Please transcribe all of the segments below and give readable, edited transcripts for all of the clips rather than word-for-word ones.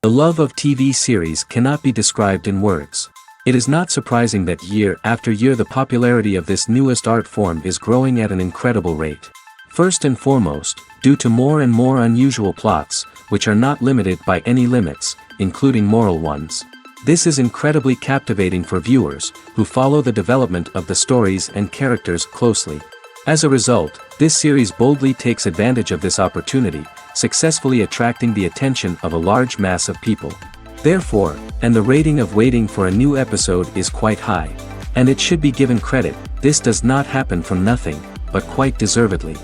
The love of TV series cannot be described in words. It is not surprising that year after year the popularity of this newest art form is growing at an incredible rate. First and foremost, due to more and more unusual plots, which are not limited by any limits, including moral ones. This is incredibly captivating for viewers, who follow the development of the stories and characters closely. As a result, this series boldly takes advantage of this opportunity, successfully attracting the attention of a large mass of people. Therefore, and the rating of waiting for a new episode is quite high. And it should be given credit, this does not happen from nothing, but quite deservedly.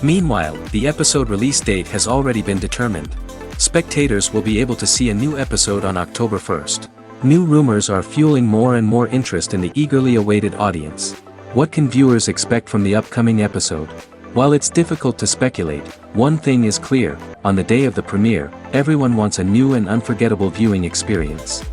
Meanwhile, the episode release date has already been determined. Spectators will be able to see a new episode on October 1st. New rumors are fueling more and more interest in the eagerly awaited audience. What can viewers expect from the upcoming episode? While it's difficult to speculate, one thing is clear: on the day of the premiere, everyone wants a new and unforgettable viewing experience.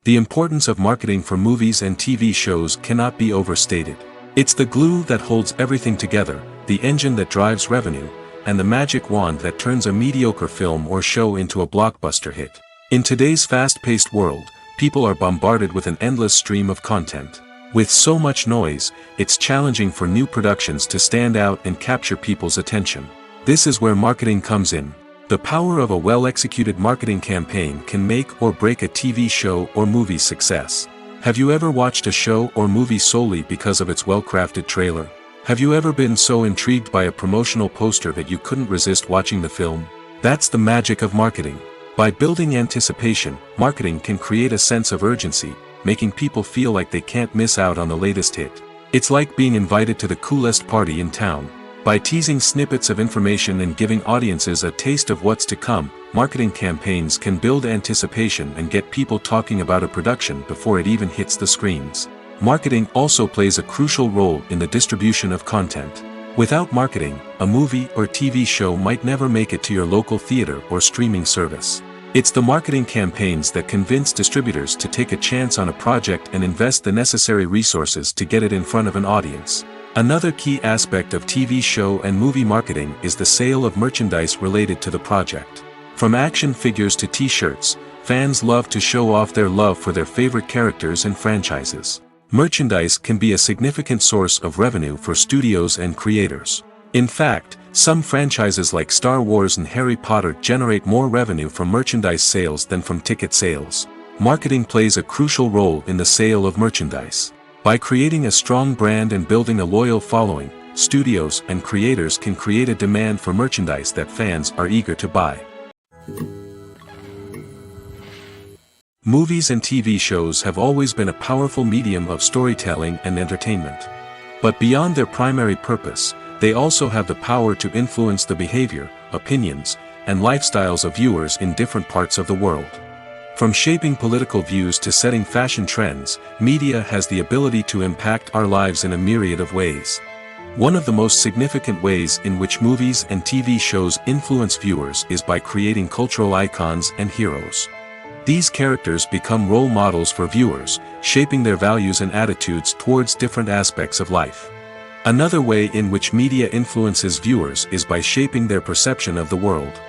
The importance of marketing for movies and TV shows cannot be overstated. It's the glue that holds everything together, the engine that drives revenue, and the magic wand that turns a mediocre film or show into a blockbuster hit. In today's fast-paced world, people are bombarded with an endless stream of content. With so much noise, it's challenging for new productions to stand out and capture people's attention. This is where marketing comes in. The power of a well-executed marketing campaign can make or break a TV show or movie's success. Have you ever watched a show or movie solely because of its well-crafted trailer? Have you ever been so intrigued by a promotional poster that you couldn't resist watching the film? That's the magic of marketing. By building anticipation, marketing can create a sense of urgency, making people feel like they can't miss out on the latest hit. It's like being invited to the coolest party in town. By teasing snippets of information and giving audiences a taste of what's to come, marketing campaigns can build anticipation and get people talking about a production before it even hits the screens. Marketing also plays a crucial role in the distribution of content. Without marketing, a movie or TV show might never make it to your local theater or streaming service. It's the marketing campaigns that convince distributors to take a chance on a project and invest the necessary resources to get it in front of an audience. Another key aspect of TV show and movie marketing is the sale of merchandise related to the project. From action figures to t-shirts, fans love to show off their love for their favorite characters and franchises. Merchandise can be a significant source of revenue for studios and creators. In fact, some franchises like Star Wars and Harry Potter generate more revenue from merchandise sales than from ticket sales. Marketing plays a crucial role in the sale of merchandise. By creating a strong brand and building a loyal following, studios and creators can create a demand for merchandise that fans are eager to buy. Movies and TV shows have always been a powerful medium of storytelling and entertainment. But beyond their primary purpose, they also have the power to influence the behavior, opinions, and lifestyles of viewers in different parts of the world. From shaping political views to setting fashion trends, media has the ability to impact our lives in a myriad of ways. One of the most significant ways in which movies and TV shows influence viewers is by creating cultural icons and heroes. These characters become role models for viewers, shaping their values and attitudes towards different aspects of life. Another way in which media influences viewers is by shaping their perception of the world.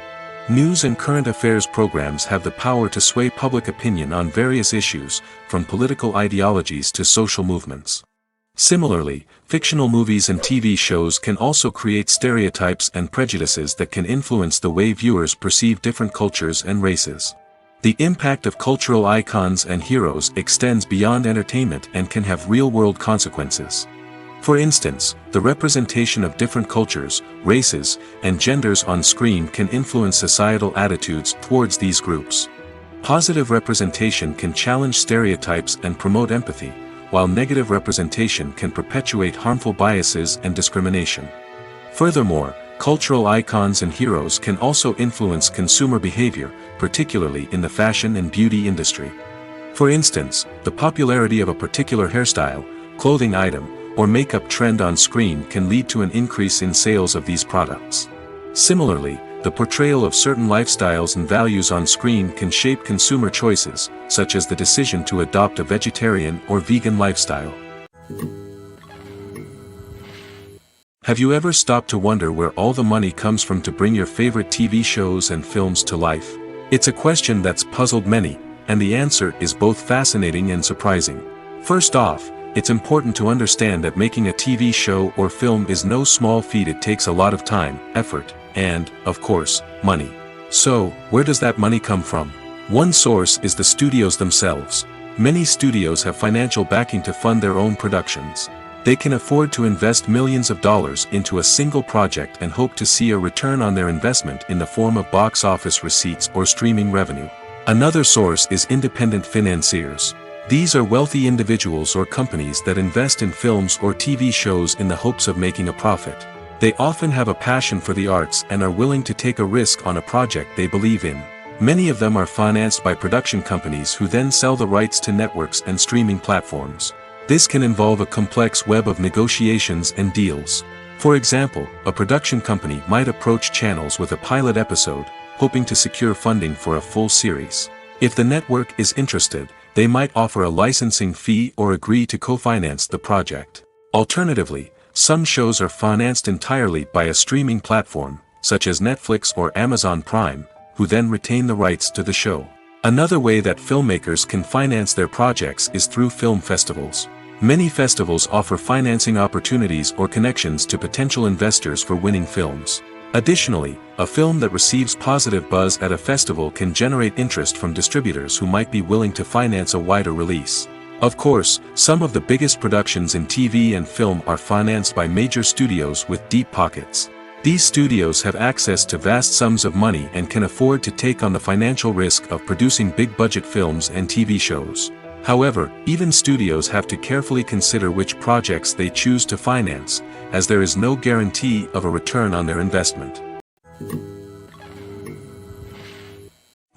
News and current affairs programs have the power to sway public opinion on various issues, from political ideologies to social movements. Similarly, fictional movies and TV shows can also create stereotypes and prejudices that can influence the way viewers perceive different cultures and races. The impact of cultural icons and heroes extends beyond entertainment and can have real-world consequences. For instance, the representation of different cultures, races, and genders on screen can influence societal attitudes towards these groups. Positive representation can challenge stereotypes and promote empathy, while negative representation can perpetuate harmful biases and discrimination. Furthermore, cultural icons and heroes can also influence consumer behavior, particularly in the fashion and beauty industry. For instance, the popularity of a particular hairstyle, clothing item, or makeup trend on screen can lead to an increase in sales of these products. Similarly, the portrayal of certain lifestyles and values on screen can shape consumer choices, such as the decision to adopt a vegetarian or vegan lifestyle. Have you ever stopped to wonder where all the money comes from to bring your favorite TV shows and films to life? It's a question that's puzzled many, and the answer is both fascinating and surprising. First off, it's important to understand that making a TV show or film is no small feat. It takes a lot of time, effort, and, of course, money. So, where does that money come from? One source is the studios themselves. Many studios have financial backing to fund their own productions. They can afford to invest millions of dollars into a single project and hope to see a return on their investment in the form of box office receipts or streaming revenue. Another source is independent financiers. These are wealthy individuals or companies that invest in films or TV shows in the hopes of making a profit. They often have a passion for the arts and are willing to take a risk on a project they believe in. Many of them are financed by production companies who then sell the rights to networks and streaming platforms. This can involve a complex web of negotiations and deals. For example, a production company might approach channels with a pilot episode, hoping to secure funding for a full series. If the network is interested, they might offer a licensing fee or agree to co-finance the project. Alternatively, some shows are financed entirely by a streaming platform, such as Netflix or Amazon Prime, who then retain the rights to the show. Another way that filmmakers can finance their projects is through film festivals. Many festivals offer financing opportunities or connections to potential investors for winning films. Additionally, a film that receives positive buzz at a festival can generate interest from distributors who might be willing to finance a wider release. Of course, some of the biggest productions in TV and film are financed by major studios with deep pockets. These studios have access to vast sums of money and can afford to take on the financial risk of producing big-budget films and TV shows. However, even studios have to carefully consider which projects they choose to finance, as there is no guarantee of a return on their investment.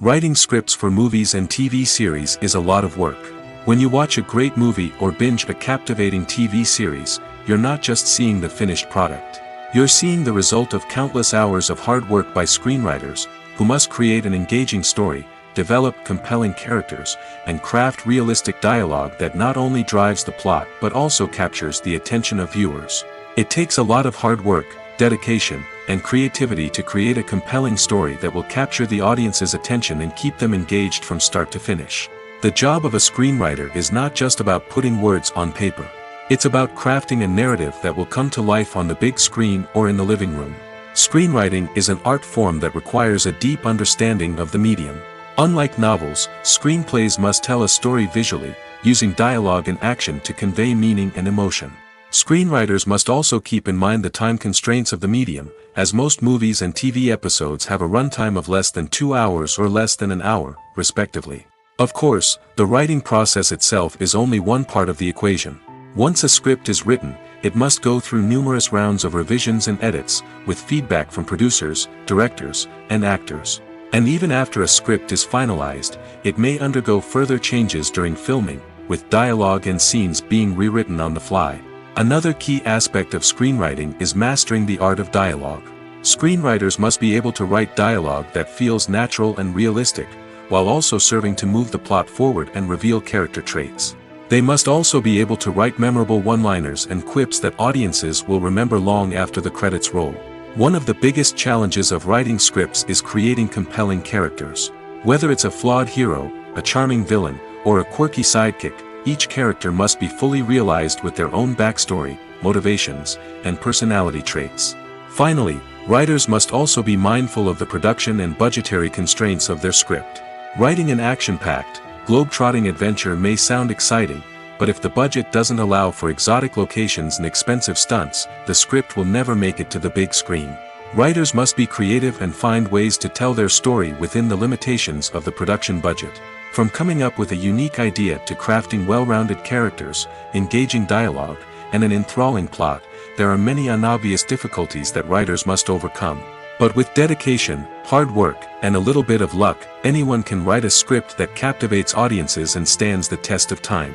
Writing scripts for movies and TV series is a lot of work. When you watch a great movie or binge a captivating TV series, you're not just seeing the finished product. You're seeing the result of countless hours of hard work by screenwriters, who must create an engaging story, develop compelling characters, and craft realistic dialogue that not only drives the plot but also captures the attention of viewers. It takes a lot of hard work, dedication, and creativity to create a compelling story that will capture the audience's attention and keep them engaged from start to finish. The job of a screenwriter is not just about putting words on paper. It's about crafting a narrative that will come to life on the big screen or in the living room. Screenwriting is an art form that requires a deep understanding of the medium. Unlike novels, screenplays must tell a story visually, using dialogue and action to convey meaning and emotion. Screenwriters must also keep in mind the time constraints of the medium, as most movies and TV episodes have a runtime of less than 2 hours or less than an hour, respectively. Of course, the writing process itself is only one part of the equation. Once a script is written, it must go through numerous rounds of revisions and edits, with feedback from producers, directors, and actors. And even after a script is finalized, it may undergo further changes during filming, with dialogue and scenes being rewritten on the fly. Another key aspect of screenwriting is mastering the art of dialogue. Screenwriters must be able to write dialogue that feels natural and realistic, while also serving to move the plot forward and reveal character traits. They must also be able to write memorable one-liners and quips that audiences will remember long after the credits roll. One of the biggest challenges of writing scripts is creating compelling characters. Whether it's a flawed hero, a charming villain, or a quirky sidekick, each character must be fully realized with their own backstory, motivations, and personality traits. Finally, writers must also be mindful of the production and budgetary constraints of their script. Writing an action-packed, globe-trotting adventure may sound exciting, but if the budget doesn't allow for exotic locations and expensive stunts, the script will never make it to the big screen. Writers must be creative and find ways to tell their story within the limitations of the production budget. From coming up with a unique idea to crafting well-rounded characters, engaging dialogue, and an enthralling plot, there are many unobvious difficulties that writers must overcome. But with dedication, hard work, and a little bit of luck, anyone can write a script that captivates audiences and stands the test of time.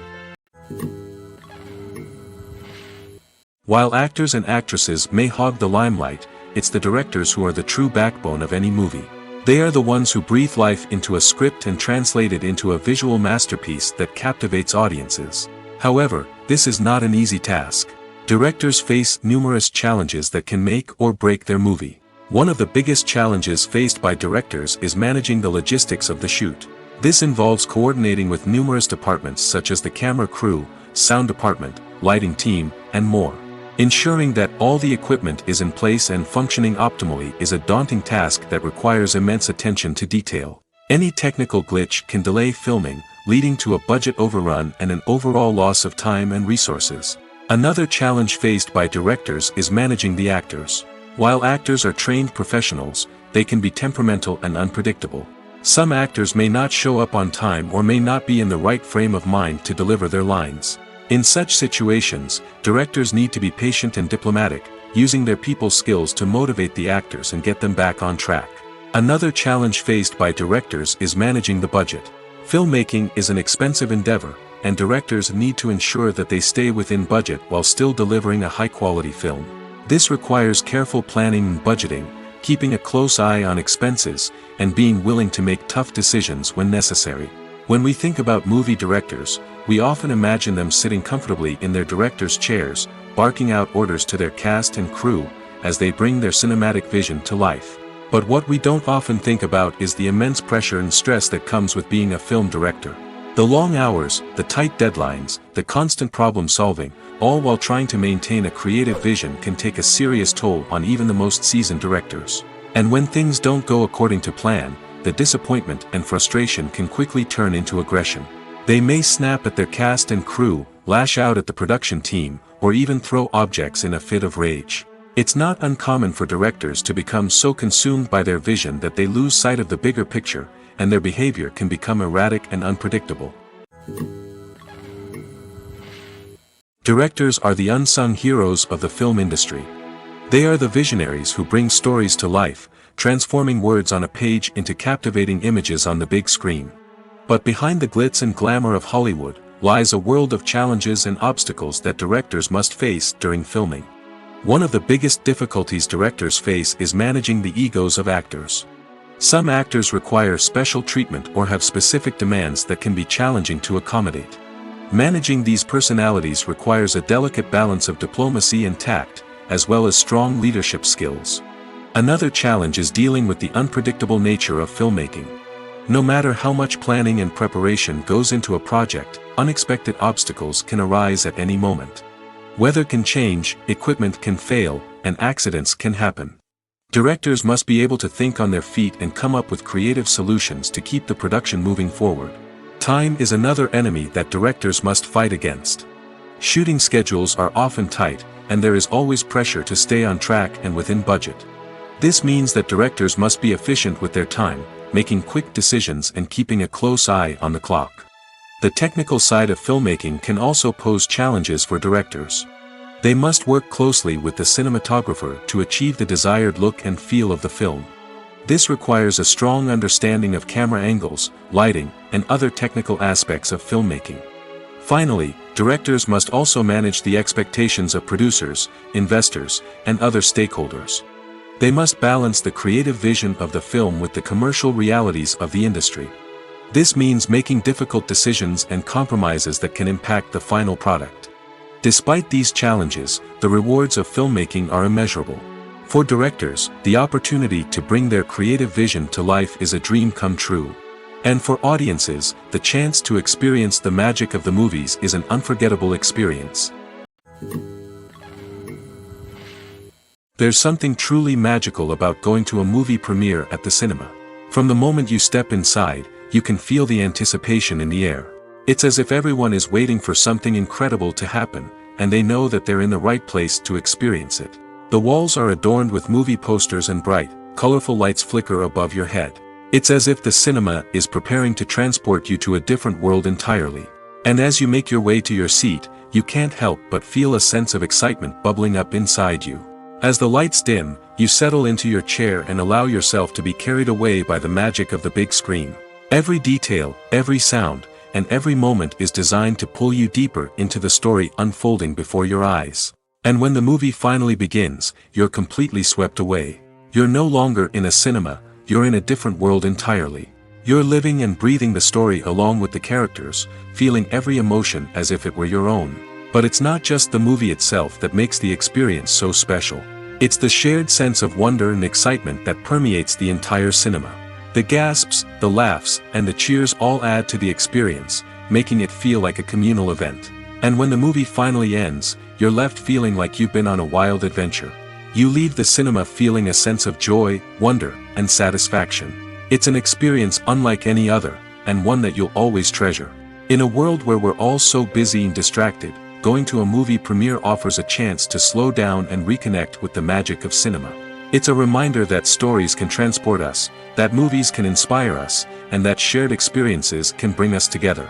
While actors and actresses may hog the limelight, it's the directors who are the true backbone of any movie. They are the ones who breathe life into a script and translate it into a visual masterpiece that captivates audiences. However, this is not an easy task. Directors face numerous challenges that can make or break their movie. One of the biggest challenges faced by directors is managing the logistics of the shoot. This involves coordinating with numerous departments such as the camera crew, sound department, lighting team, and more. Ensuring that all the equipment is in place and functioning optimally is a daunting task that requires immense attention to detail. Any technical glitch can delay filming, leading to a budget overrun and an overall loss of time and resources. Another challenge faced by directors is managing the actors. While actors are trained professionals, they can be temperamental and unpredictable. Some actors may not show up on time or may not be in the right frame of mind to deliver their lines. In such situations, directors need to be patient and diplomatic, using their people skills to motivate the actors and get them back on track. Another challenge faced by directors is managing the budget. Filmmaking is an expensive endeavor, and directors need to ensure that they stay within budget while still delivering a high-quality film. This requires careful planning and budgeting, keeping a close eye on expenses, and being willing to make tough decisions when necessary. When we think about movie directors, we often imagine them sitting comfortably in their director's chairs, barking out orders to their cast and crew, as they bring their cinematic vision to life. But what we don't often think about is the immense pressure and stress that comes with being a film director. The long hours, the tight deadlines, the constant problem solving, all while trying to maintain a creative vision can take a serious toll on even the most seasoned directors. And when things don't go according to plan, the disappointment and frustration can quickly turn into aggression. They may snap at their cast and crew, lash out at the production team, or even throw objects in a fit of rage. It's not uncommon for directors to become so consumed by their vision that they lose sight of the bigger picture, and their behavior can become erratic and unpredictable. Directors are the unsung heroes of the film industry. They are the visionaries who bring stories to life, transforming words on a page into captivating images on the big screen. But behind the glitz and glamour of Hollywood, lies a world of challenges and obstacles that directors must face during filming. One of the biggest difficulties directors face is managing the egos of actors. Some actors require special treatment or have specific demands that can be challenging to accommodate. Managing these personalities requires a delicate balance of diplomacy and tact, as well as strong leadership skills. Another challenge is dealing with the unpredictable nature of filmmaking. No matter how much planning and preparation goes into a project, unexpected obstacles can arise at any moment. Weather can change, equipment can fail, and accidents can happen. Directors must be able to think on their feet and come up with creative solutions to keep the production moving forward. Time is another enemy that directors must fight against. Shooting schedules are often tight, and there is always pressure to stay on track and within budget. This means that directors must be efficient with their time, making quick decisions and keeping a close eye on the clock. The technical side of filmmaking can also pose challenges for directors. They must work closely with the cinematographer to achieve the desired look and feel of the film. This requires a strong understanding of camera angles, lighting, and other technical aspects of filmmaking. Finally, directors must also manage the expectations of producers, investors, and other stakeholders. They must balance the creative vision of the film with the commercial realities of the industry. This means making difficult decisions and compromises that can impact the final product. Despite these challenges, the rewards of filmmaking are immeasurable. For directors, the opportunity to bring their creative vision to life is a dream come true. And for audiences, the chance to experience the magic of the movies is an unforgettable experience. There's something truly magical about going to a movie premiere at the cinema. From the moment you step inside, you can feel the anticipation in the air. It's as if everyone is waiting for something incredible to happen, and they know that they're in the right place to experience it. The walls are adorned with movie posters and bright, colorful lights flicker above your head. It's as if the cinema is preparing to transport you to a different world entirely. And as you make your way to your seat, you can't help but feel a sense of excitement bubbling up inside you. As the lights dim, you settle into your chair and allow yourself to be carried away by the magic of the big screen. Every detail, every sound, and every moment is designed to pull you deeper into the story unfolding before your eyes. And when the movie finally begins, you're completely swept away. You're no longer in a cinema, you're in a different world entirely. You're living and breathing the story along with the characters, feeling every emotion as if it were your own. But it's not just the movie itself that makes the experience so special. It's the shared sense of wonder and excitement that permeates the entire cinema. The gasps, the laughs, and the cheers all add to the experience, making it feel like a communal event. And when the movie finally ends, you're left feeling like you've been on a wild adventure. You leave the cinema feeling a sense of joy, wonder, and satisfaction. It's an experience unlike any other, and one that you'll always treasure. In a world where we're all so busy and distracted, going to a movie premiere offers a chance to slow down and reconnect with the magic of cinema. It's a reminder that stories can transport us, that movies can inspire us, and that shared experiences can bring us together.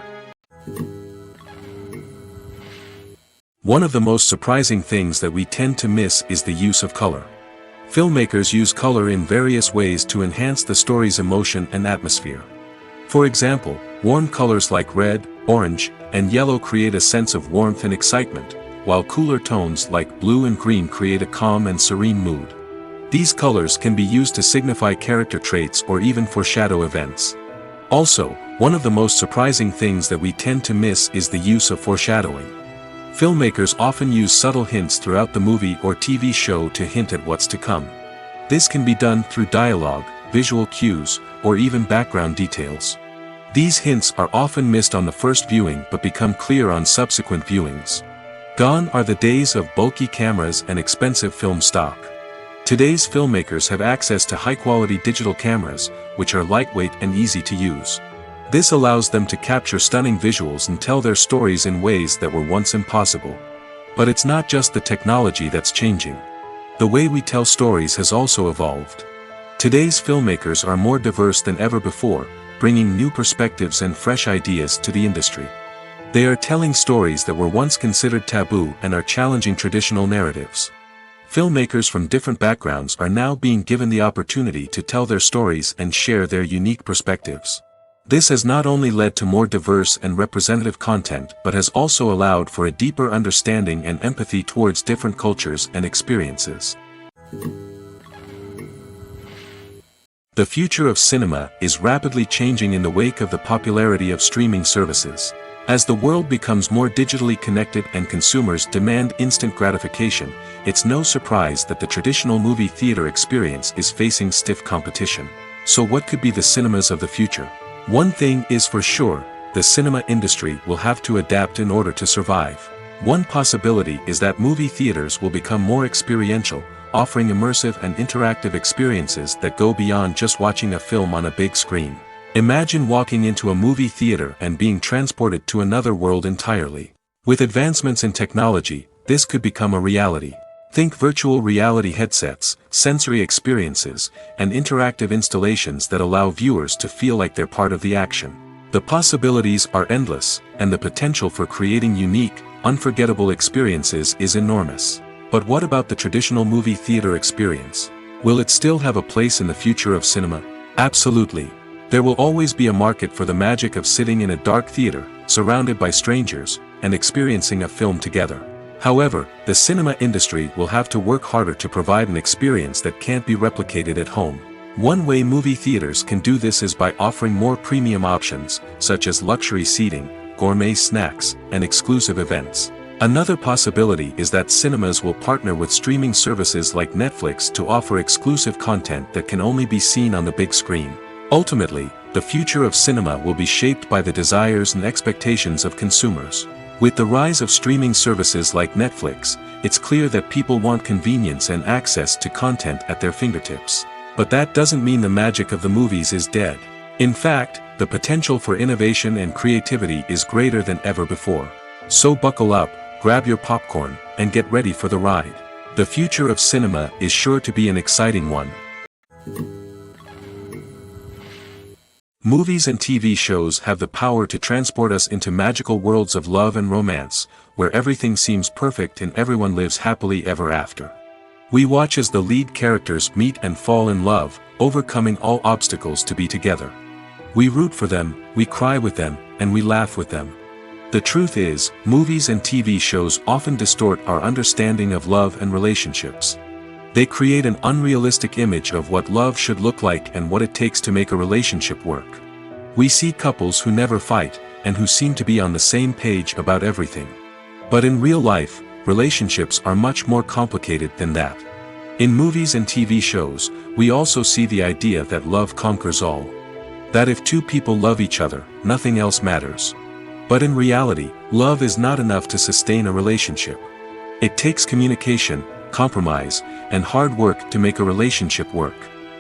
One of the most surprising things that we tend to miss is the use of color. Filmmakers use color in various ways to enhance the story's emotion and atmosphere. For example, warm colors like red, orange, and yellow create a sense of warmth and excitement, while cooler tones like blue and green create a calm and serene mood. These colors can be used to signify character traits or even foreshadow events. Also, one of the most surprising things that we tend to miss is the use of foreshadowing. Filmmakers often use subtle hints throughout the movie or TV show to hint at what's to come. This can be done through dialogue, visual cues, or even background details. These hints are often missed on the first viewing but become clear on subsequent viewings. Gone are the days of bulky cameras and expensive film stock. Today's filmmakers have access to high-quality digital cameras, which are lightweight and easy to use. This allows them to capture stunning visuals and tell their stories in ways that were once impossible. But it's not just the technology that's changing. The way we tell stories has also evolved. Today's filmmakers are more diverse than ever before, bringing new perspectives and fresh ideas to the industry. They are telling stories that were once considered taboo and are challenging traditional narratives. Filmmakers from different backgrounds are now being given the opportunity to tell their stories and share their unique perspectives. This has not only led to more diverse and representative content but has also allowed for a deeper understanding and empathy towards different cultures and experiences. The future of cinema is rapidly changing in the wake of the popularity of streaming services. As the world becomes more digitally connected and consumers demand instant gratification, it's no surprise that the traditional movie theater experience is facing stiff competition. So what could be the cinemas of the future? One thing is for sure, the cinema industry will have to adapt in order to survive. One possibility is that movie theaters will become more experiential, offering immersive and interactive experiences that go beyond just watching a film on a big screen. Imagine walking into a movie theater and being transported to another world entirely. With advancements in technology, this could become a reality. Think virtual reality headsets, sensory experiences, and interactive installations that allow viewers to feel like they're part of the action. The possibilities are endless, and the potential for creating unique, unforgettable experiences is enormous. But what about the traditional movie theater experience? Will it still have a place in the future of cinema? Absolutely. There will always be a market for the magic of sitting in a dark theater, surrounded by strangers, and experiencing a film together. However, the cinema industry will have to work harder to provide an experience that can't be replicated at home. One way movie theaters can do this is by offering more premium options, such as luxury seating, gourmet snacks, and exclusive events. Another possibility is that cinemas will partner with streaming services like Netflix to offer exclusive content that can only be seen on the big screen. Ultimately, the future of cinema will be shaped by the desires and expectations of consumers. With the rise of streaming services like Netflix, it's clear that people want convenience and access to content at their fingertips. But that doesn't mean the magic of the movies is dead. In fact, the potential for innovation and creativity is greater than ever before. So buckle up, grab your popcorn, and get ready for the ride. The future of cinema is sure to be an exciting one. Movies and TV shows have the power to transport us into magical worlds of love and romance, where everything seems perfect and everyone lives happily ever after. We watch as the lead characters meet and fall in love, overcoming all obstacles to be together. We root for them, we cry with them, and we laugh with them. The truth is, movies and TV shows often distort our understanding of love and relationships. They create an unrealistic image of what love should look like and what it takes to make a relationship work. We see couples who never fight, and who seem to be on the same page about everything. But in real life, relationships are much more complicated than that. In movies and TV shows, we also see the idea that love conquers all. That if two people love each other, nothing else matters. But in reality, love is not enough to sustain a relationship. It takes communication, compromise, and hard work to make a relationship work.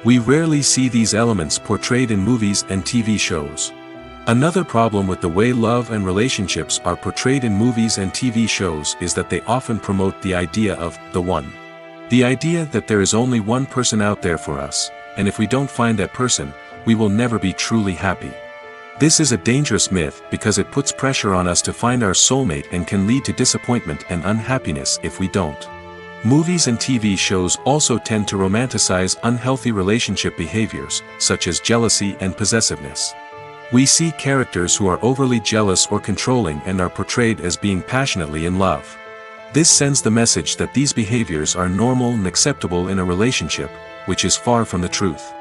We rarely see these elements portrayed in movies and TV shows. Another problem with the way love and relationships are portrayed in movies and TV shows is that they often promote the idea of the one. The idea that there is only one person out there for us, and if we don't find that person, we will never be truly happy. This is a dangerous myth because it puts pressure on us to find our soulmate and can lead to disappointment and unhappiness if we don't. Movies and TV shows also tend to romanticize unhealthy relationship behaviors, such as jealousy and possessiveness. We see characters who are overly jealous or controlling and are portrayed as being passionately in love. This sends the message that these behaviors are normal and acceptable in a relationship, which is far from the truth.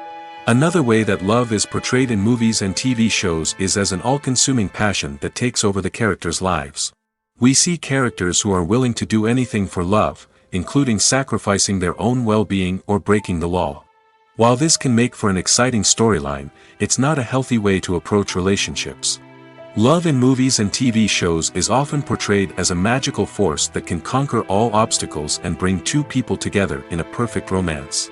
Another way that love is portrayed in movies and TV shows is as an all-consuming passion that takes over the characters' lives. We see characters who are willing to do anything for love, including sacrificing their own well-being or breaking the law. While this can make for an exciting storyline, it's not a healthy way to approach relationships. Love in movies and TV shows is often portrayed as a magical force that can conquer all obstacles and bring two people together in a perfect romance.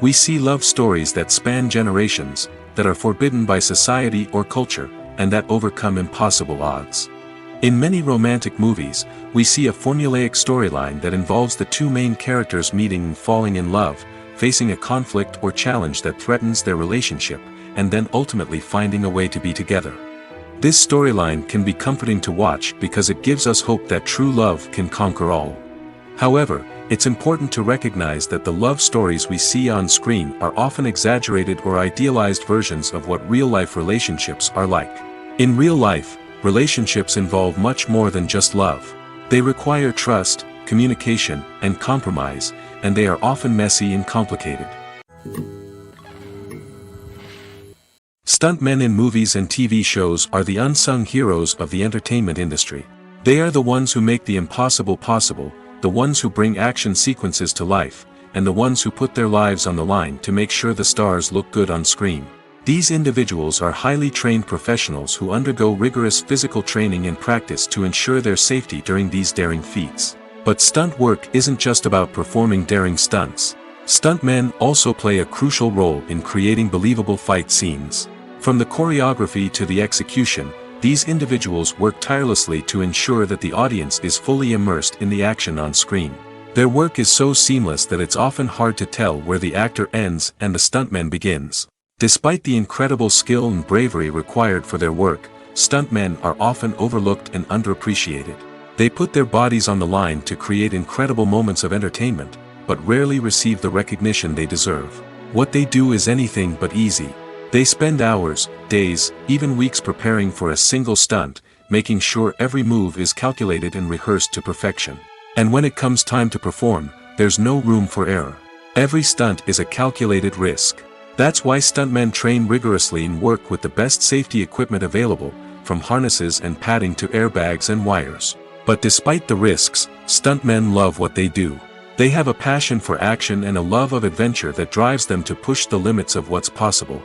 We see love stories that span generations, that are forbidden by society or culture, and that overcome impossible odds. In many romantic movies, we see a formulaic storyline that involves the two main characters meeting and falling in love, facing a conflict or challenge that threatens their relationship, and then ultimately finding a way to be together. This storyline can be comforting to watch because it gives us hope that true love can conquer all. However, it's important to recognize that the love stories we see on screen are often exaggerated or idealized versions of what real-life relationships are like. In real life, relationships involve much more than just love. They require trust, communication, and compromise, and they are often messy and complicated. Stuntmen in movies and TV shows are the unsung heroes of the entertainment industry. They are the ones who make the impossible possible, the ones who bring action sequences to life, and the ones who put their lives on the line to make sure the stars look good on screen. These individuals are highly trained professionals who undergo rigorous physical training and practice to ensure their safety during these daring feats. But stunt work isn't just about performing daring stunts. Stuntmen also play a crucial role in creating believable fight scenes. From the choreography to the execution, these individuals work tirelessly to ensure that the audience is fully immersed in the action on screen. Their work is so seamless that it's often hard to tell where the actor ends and the stuntman begins. Despite the incredible skill and bravery required for their work, stuntmen are often overlooked and underappreciated. They put their bodies on the line to create incredible moments of entertainment, but rarely receive the recognition they deserve. What they do is anything but easy. They spend hours, days, even weeks preparing for a single stunt, making sure every move is calculated and rehearsed to perfection. And when it comes time to perform, there's no room for error. Every stunt is a calculated risk. That's why stuntmen train rigorously and work with the best safety equipment available, from harnesses and padding to airbags and wires. But despite the risks, stuntmen love what they do. They have a passion for action and a love of adventure that drives them to push the limits of what's possible.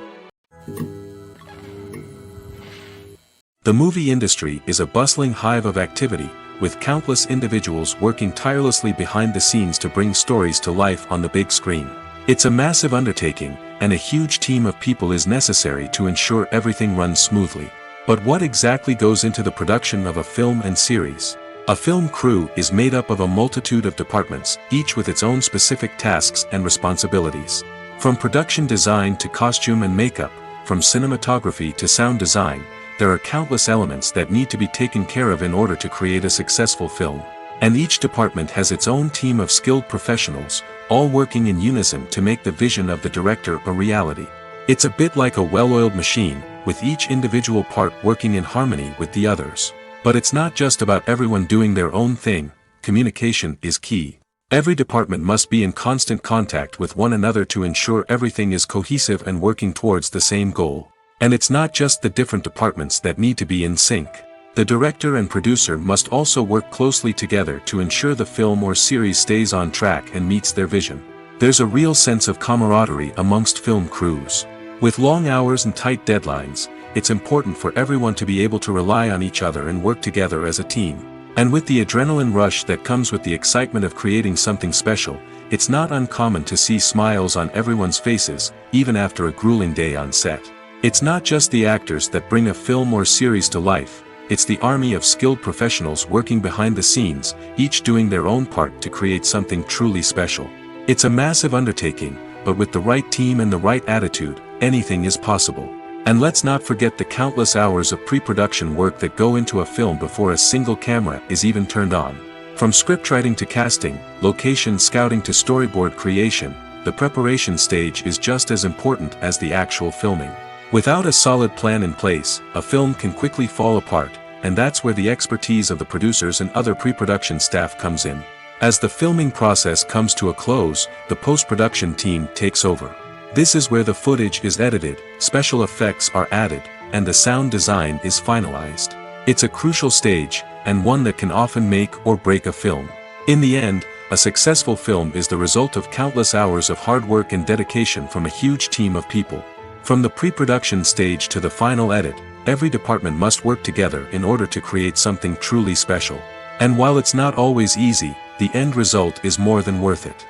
The movie industry is a bustling hive of activity, with countless individuals working tirelessly behind the scenes to bring stories to life on the big screen. It's a massive undertaking, and a huge team of people is necessary to ensure everything runs smoothly. But what exactly goes into the production of a film and series? A film crew is made up of a multitude of departments, each with its own specific tasks and responsibilities. From production design to costume and makeup, from cinematography to sound design, there are countless elements that need to be taken care of in order to create a successful film. And each department has its own team of skilled professionals, all working in unison to make the vision of the director a reality. It's a bit like a well-oiled machine, with each individual part working in harmony with the others. But it's not just about everyone doing their own thing. Communication is key. Every department must be in constant contact with one another to ensure everything is cohesive and working towards the same goal. And it's not just the different departments that need to be in sync. The director and producer must also work closely together to ensure the film or series stays on track and meets their vision. There's a real sense of camaraderie amongst film crews. With long hours and tight deadlines, it's important for everyone to be able to rely on each other and work together as a team. And with the adrenaline rush that comes with the excitement of creating something special, it's not uncommon to see smiles on everyone's faces, even after a grueling day on set. It's not just the actors that bring a film or series to life, it's the army of skilled professionals working behind the scenes, each doing their own part to create something truly special. It's a massive undertaking, but with the right team and the right attitude, anything is possible. And let's not forget the countless hours of pre-production work that go into a film before a single camera is even turned on. From scriptwriting to casting, location scouting to storyboard creation, the preparation stage is just as important as the actual filming. Without a solid plan in place, a film can quickly fall apart, and that's where the expertise of the producers and other pre-production staff comes in. As the filming process comes to a close, the post-production team takes over. This is where the footage is edited, special effects are added, and the sound design is finalized. It's a crucial stage, and one that can often make or break a film. In the end, a successful film is the result of countless hours of hard work and dedication from a huge team of people. From the pre-production stage to the final edit, every department must work together in order to create something truly special. And while it's not always easy, the end result is more than worth it.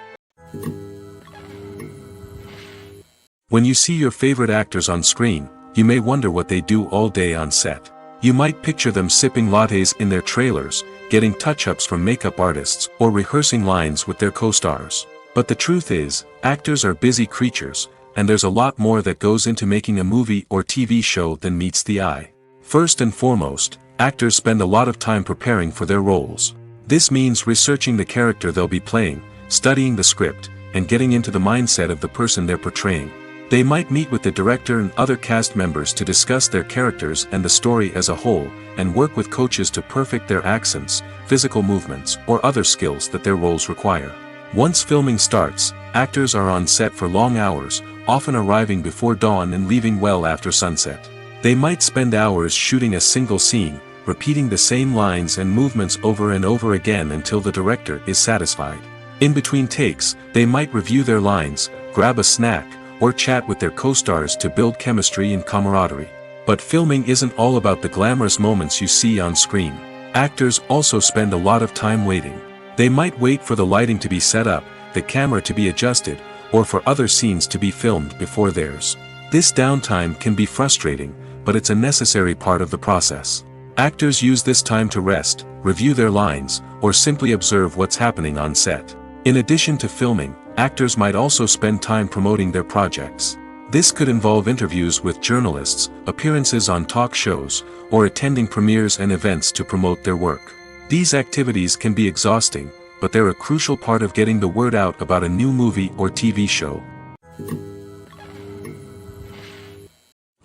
When you see your favorite actors on screen, you may wonder what they do all day on set. You might picture them sipping lattes in their trailers, getting touch-ups from makeup artists, or rehearsing lines with their co-stars. But the truth is, actors are busy creatures, and there's a lot more that goes into making a movie or TV show than meets the eye. First and foremost, actors spend a lot of time preparing for their roles. This means researching the character they'll be playing, studying the script, and getting into the mindset of the person they're portraying. They might meet with the director and other cast members to discuss their characters and the story as a whole, and work with coaches to perfect their accents, physical movements, or other skills that their roles require. Once filming starts, actors are on set for long hours, often arriving before dawn and leaving well after sunset. They might spend hours shooting a single scene, repeating the same lines and movements over and over again until the director is satisfied. In between takes, they might review their lines, grab a snack, or chat with their co-stars to build chemistry and camaraderie. But filming isn't all about the glamorous moments you see on screen. Actors also spend a lot of time waiting. They might wait for the lighting to be set up, the camera to be adjusted, or for other scenes to be filmed before theirs. This downtime can be frustrating, but it's a necessary part of the process. Actors use this time to rest, review their lines, or simply observe what's happening on set. In addition to filming, actors might also spend time promoting their projects. This could involve interviews with journalists, appearances on talk shows, or attending premieres and events to promote their work. These activities can be exhausting, but they're a crucial part of getting the word out about a new movie or TV show.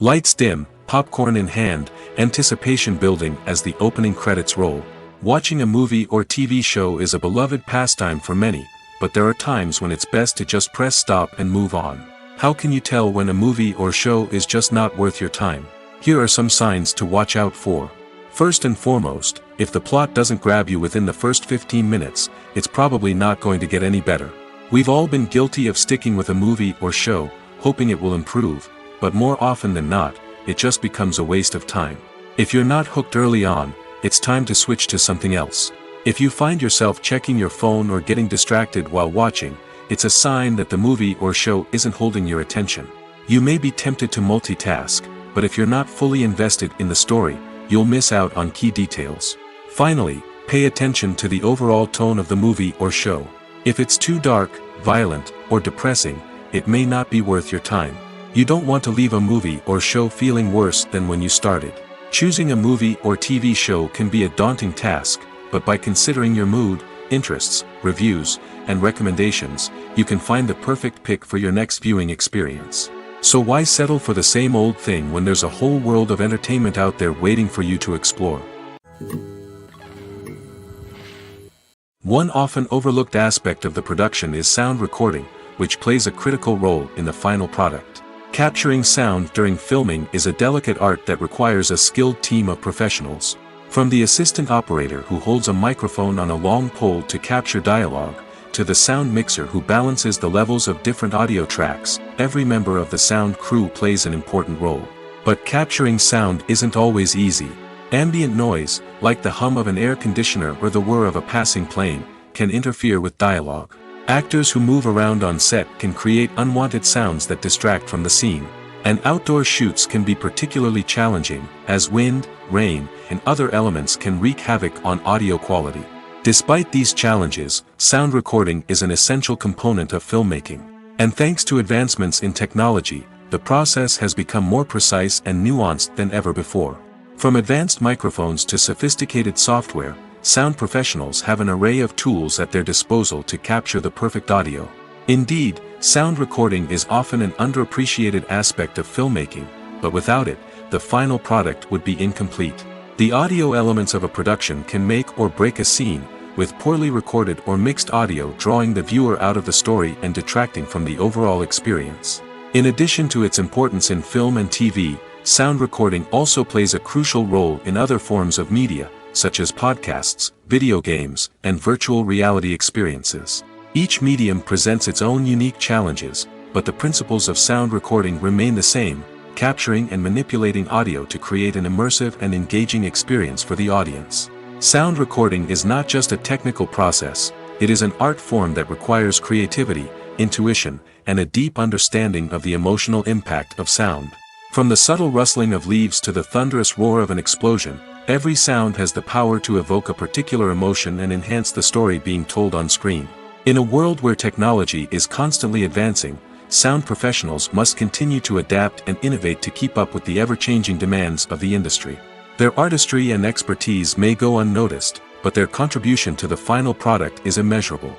Lights dim, popcorn in hand, anticipation building as the opening credits roll. Watching a movie or TV show is a beloved pastime for many, but there are times when it's best to just press stop and move on. How can you tell when a movie or show is just not worth your time? Here are some signs to watch out for. First and foremost, if the plot doesn't grab you within the first 15 minutes, it's probably not going to get any better. We've all been guilty of sticking with a movie or show, hoping it will improve, but more often than not, it just becomes a waste of time. If you're not hooked early on, it's time to switch to something else. If you find yourself checking your phone or getting distracted while watching, it's a sign that the movie or show isn't holding your attention. You may be tempted to multitask, but if you're not fully invested in the story, you'll miss out on key details. Finally, pay attention to the overall tone of the movie or show. If it's too dark, violent, or depressing, it may not be worth your time. You don't want to leave a movie or show feeling worse than when you started. Choosing a movie or TV show can be a daunting task, but by considering your mood, interests, reviews, and recommendations, you can find the perfect pick for your next viewing experience. So why settle for the same old thing when there's a whole world of entertainment out there waiting for you to explore? One often overlooked aspect of the production is sound recording, which plays a critical role in the final product. Capturing sound during filming is a delicate art that requires a skilled team of professionals. From the assistant operator who holds a microphone on a long pole to capture dialogue, to the sound mixer who balances the levels of different audio tracks, every member of the sound crew plays an important role. But capturing sound isn't always easy. Ambient noise, like the hum of an air conditioner or the whir of a passing plane, can interfere with dialogue. Actors who move around on set can create unwanted sounds that distract from the scene. And outdoor shoots can be particularly challenging, as wind, rain, and other elements can wreak havoc on audio quality. Despite these challenges, sound recording is an essential component of filmmaking. And thanks to advancements in technology, the process has become more precise and nuanced than ever before. From advanced microphones to sophisticated software, sound professionals have an array of tools at their disposal to capture the perfect audio. Indeed, sound recording is often an underappreciated aspect of filmmaking, but without it, the final product would be incomplete. The audio elements of a production can make or break a scene, with poorly recorded or mixed audio drawing the viewer out of the story and detracting from the overall experience. In addition to its importance in film and TV, sound recording also plays a crucial role in other forms of media, such as podcasts, video games, and virtual reality experiences. Each medium presents its own unique challenges, but the principles of sound recording remain the same, capturing and manipulating audio to create an immersive and engaging experience for the audience. Sound recording is not just a technical process, it is an art form that requires creativity, intuition, and a deep understanding of the emotional impact of sound. From the subtle rustling of leaves to the thunderous roar of an explosion, every sound has the power to evoke a particular emotion and enhance the story being told on screen. In a world where technology is constantly advancing, sound professionals must continue to adapt and innovate to keep up with the ever-changing demands of the industry. Their artistry and expertise may go unnoticed, but their contribution to the final product is immeasurable.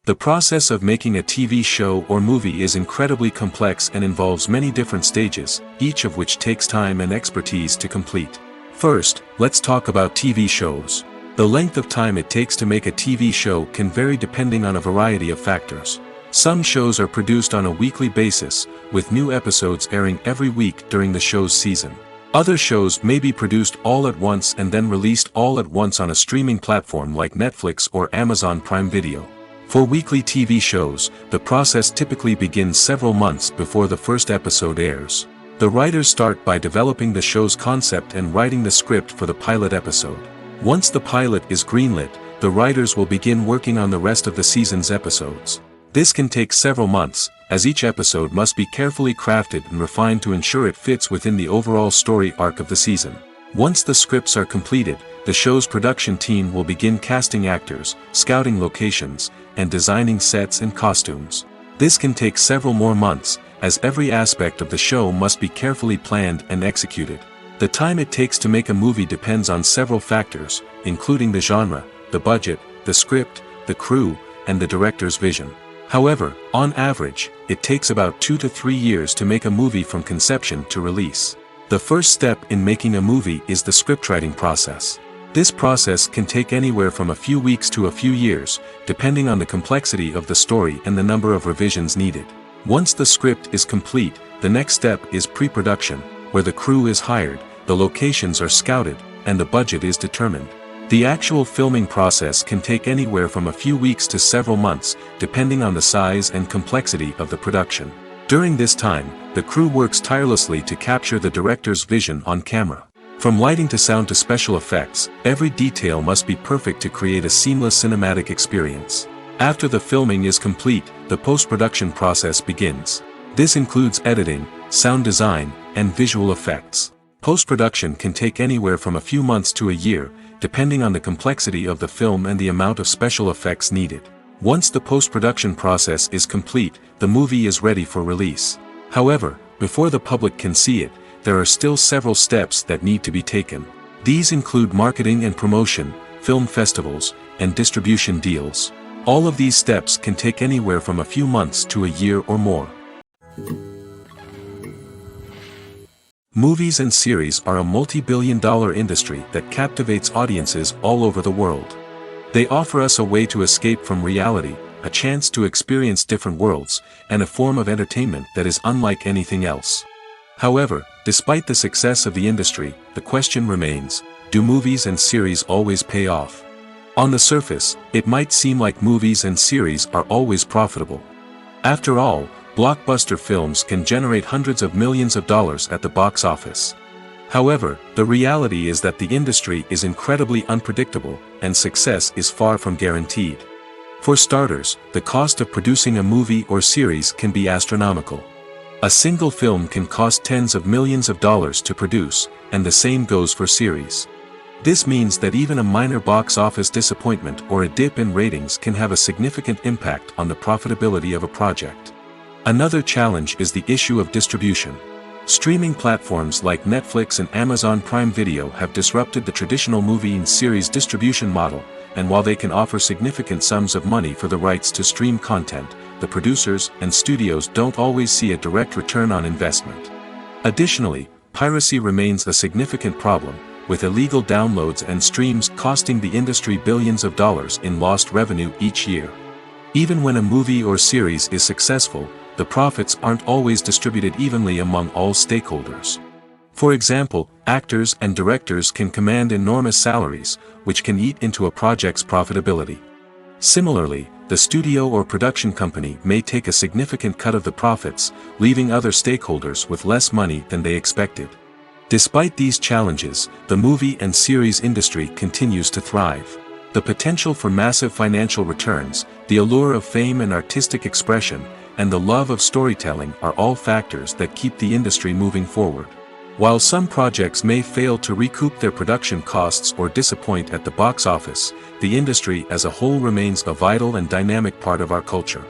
The process of making a TV show or movie is incredibly complex and involves many different stages, each of which takes time and expertise to complete. First, let's talk about TV shows. The length of time it takes to make a TV show can vary depending on a variety of factors. Some shows are produced on a weekly basis, with new episodes airing every week during the show's season. Other shows may be produced all at once and then released all at once on a streaming platform like Netflix or Amazon Prime Video. For weekly TV shows, the process typically begins several months before the first episode airs. The writers start by developing the show's concept and writing the script for the pilot episode. Once the pilot is greenlit, the writers will begin working on the rest of the season's episodes. This can take several months, as each episode must be carefully crafted and refined to ensure it fits within the overall story arc of the season. Once the scripts are completed, the show's production team will begin casting actors, scouting locations, and designing sets and costumes. This can take several more months, as every aspect of the show must be carefully planned and executed. The time it takes to make a movie depends on several factors, including the genre, the budget, the script, the crew, and the director's vision. However, on average, it takes about 2 to 3 years to make a movie from conception to release. The first step in making a movie is the scriptwriting process. This process can take anywhere from a few weeks to a few years, depending on the complexity of the story and the number of revisions needed. Once the script is complete, the next step is pre-production, where the crew is hired, the locations are scouted, and the budget is determined. The actual filming process can take anywhere from a few weeks to several months, depending on the size and complexity of the production. During this time, the crew works tirelessly to capture the director's vision on camera. From lighting to sound to special effects, every detail must be perfect to create a seamless cinematic experience. After the filming is complete, the post-production process begins. This includes editing, sound design, and visual effects. Post-production can take anywhere from a few months to a year, depending on the complexity of the film and the amount of special effects needed. Once the post-production process is complete, the movie is ready for release. However, before the public can see it, there are still several steps that need to be taken. These include marketing and promotion, film festivals, and distribution deals. All of these steps can take anywhere from a few months to a year or more. Movies and series are a multi-billion-dollar industry that captivates audiences all over the world. They offer us a way to escape from reality, a chance to experience different worlds, and a form of entertainment that is unlike anything else. However, despite the success of the industry, the question remains, do movies and series always pay off? On the surface, it might seem like movies and series are always profitable. After all, blockbuster films can generate hundreds of millions of dollars at the box office. However, the reality is that the industry is incredibly unpredictable, and success is far from guaranteed. For starters, the cost of producing a movie or series can be astronomical. A single film can cost tens of millions of dollars to produce, and the same goes for series. This means that even a minor box office disappointment or a dip in ratings can have a significant impact on the profitability of a project. Another challenge is the issue of distribution. Streaming platforms like Netflix and Amazon Prime Video have disrupted the traditional movie and series distribution model, and while they can offer significant sums of money for the rights to stream content, the producers and studios don't always see a direct return on investment. Additionally, piracy remains a significant problem, with illegal downloads and streams costing the industry billions of dollars in lost revenue each year. Even when a movie or series is successful, the profits aren't always distributed evenly among all stakeholders. For example, actors and directors can command enormous salaries, which can eat into a project's profitability. Similarly, the studio or production company may take a significant cut of the profits, leaving other stakeholders with less money than they expected. Despite these challenges, the movie and series industry continues to thrive. The potential for massive financial returns, the allure of fame and artistic expression, and the love of storytelling are all factors that keep the industry moving forward. While some projects may fail to recoup their production costs or disappoint at the box office, the industry as a whole remains a vital and dynamic part of our culture.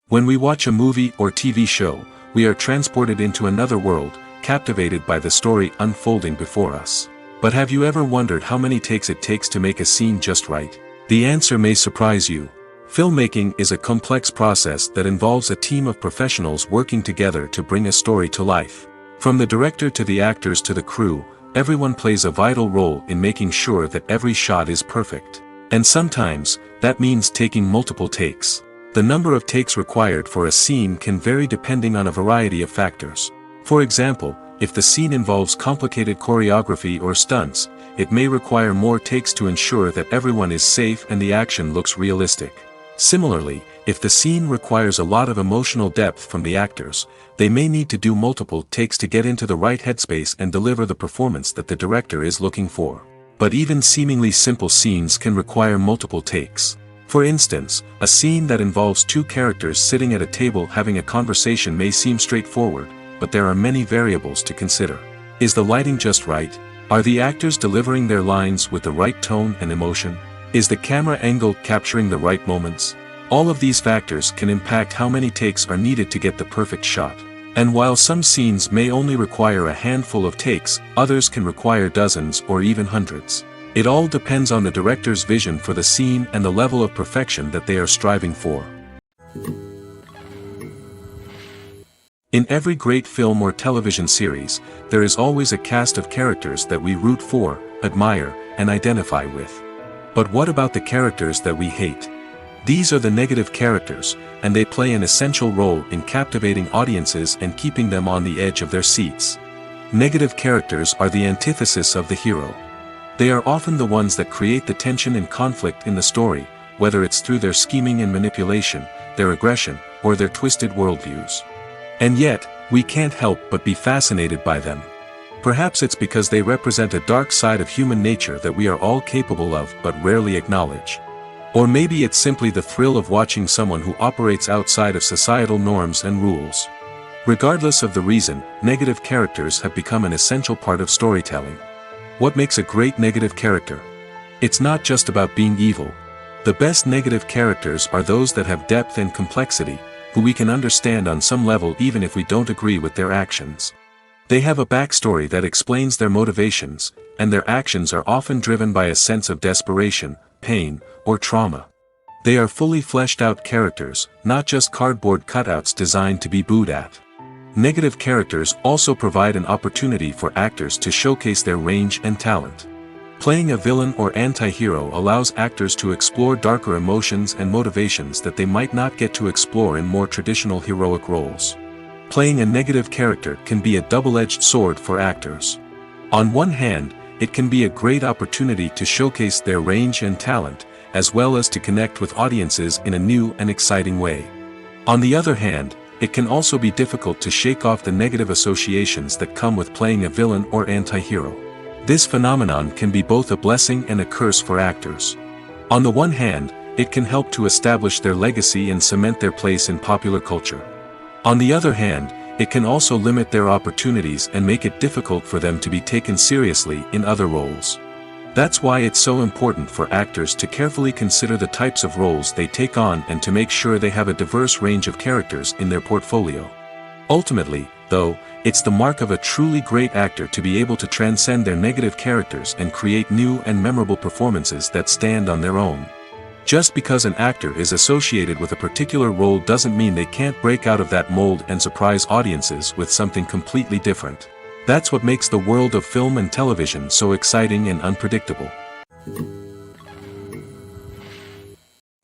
When we watch a movie or TV show, we are transported into another world, captivated by the story unfolding before us. But have you ever wondered how many takes it takes to make a scene just right? The answer may surprise you. Filmmaking is a complex process that involves a team of professionals working together to bring a story to life. From the director to the actors to the crew, everyone plays a vital role in making sure that every shot is perfect. And sometimes, that means taking multiple takes. The number of takes required for a scene can vary depending on a variety of factors. For example, if the scene involves complicated choreography or stunts, it may require more takes to ensure that everyone is safe and the action looks realistic. Similarly, if the scene requires a lot of emotional depth from the actors, they may need to do multiple takes to get into the right headspace and deliver the performance that the director is looking for. But even seemingly simple scenes can require multiple takes. For instance, a scene that involves two characters sitting at a table having a conversation may seem straightforward, but there are many variables to consider. Is the lighting just right? Are the actors delivering their lines with the right tone and emotion? Is the camera angle capturing the right moments? All of these factors can impact how many takes are needed to get the perfect shot. And while some scenes may only require a handful of takes, others can require dozens or even hundreds. It all depends on the director's vision for the scene and the level of perfection that they are striving for. In every great film or television series, there is always a cast of characters that we root for, admire, and identify with. But what about the characters that we hate? These are the negative characters, and they play an essential role in captivating audiences and keeping them on the edge of their seats. Negative characters are the antithesis of the hero. They are often the ones that create the tension and conflict in the story, whether it's through their scheming and manipulation, their aggression, or their twisted worldviews. And yet, we can't help but be fascinated by them. Perhaps it's because they represent a dark side of human nature that we are all capable of but rarely acknowledge. Or maybe it's simply the thrill of watching someone who operates outside of societal norms and rules. Regardless of the reason, negative characters have become an essential part of storytelling. What makes a great negative character? It's not just about being evil. The best negative characters are those that have depth and complexity, who we can understand on some level even if we don't agree with their actions. They have a backstory that explains their motivations, and their actions are often driven by a sense of desperation, pain, or trauma. They are fully fleshed out characters, not just cardboard cutouts designed to be booed at. Negative characters also provide an opportunity for actors to showcase their range and talent. Playing a villain or anti-hero allows actors to explore darker emotions and motivations that they might not get to explore in more traditional heroic roles. Playing a negative character can be a double-edged sword for actors. On one hand, it can be a great opportunity to showcase their range and talent, as well as to connect with audiences in a new and exciting way. On the other hand, it can also be difficult to shake off the negative associations that come with playing a villain or anti-hero. This phenomenon can be both a blessing and a curse for actors. On the one hand, it can help to establish their legacy and cement their place in popular culture. On the other hand, it can also limit their opportunities and make it difficult for them to be taken seriously in other roles. That's why it's so important for actors to carefully consider the types of roles they take on and to make sure they have a diverse range of characters in their portfolio. Ultimately, though, it's the mark of a truly great actor to be able to transcend their negative characters and create new and memorable performances that stand on their own. Just because an actor is associated with a particular role doesn't mean they can't break out of that mold and surprise audiences with something completely different. That's what makes the world of film and television so exciting and unpredictable.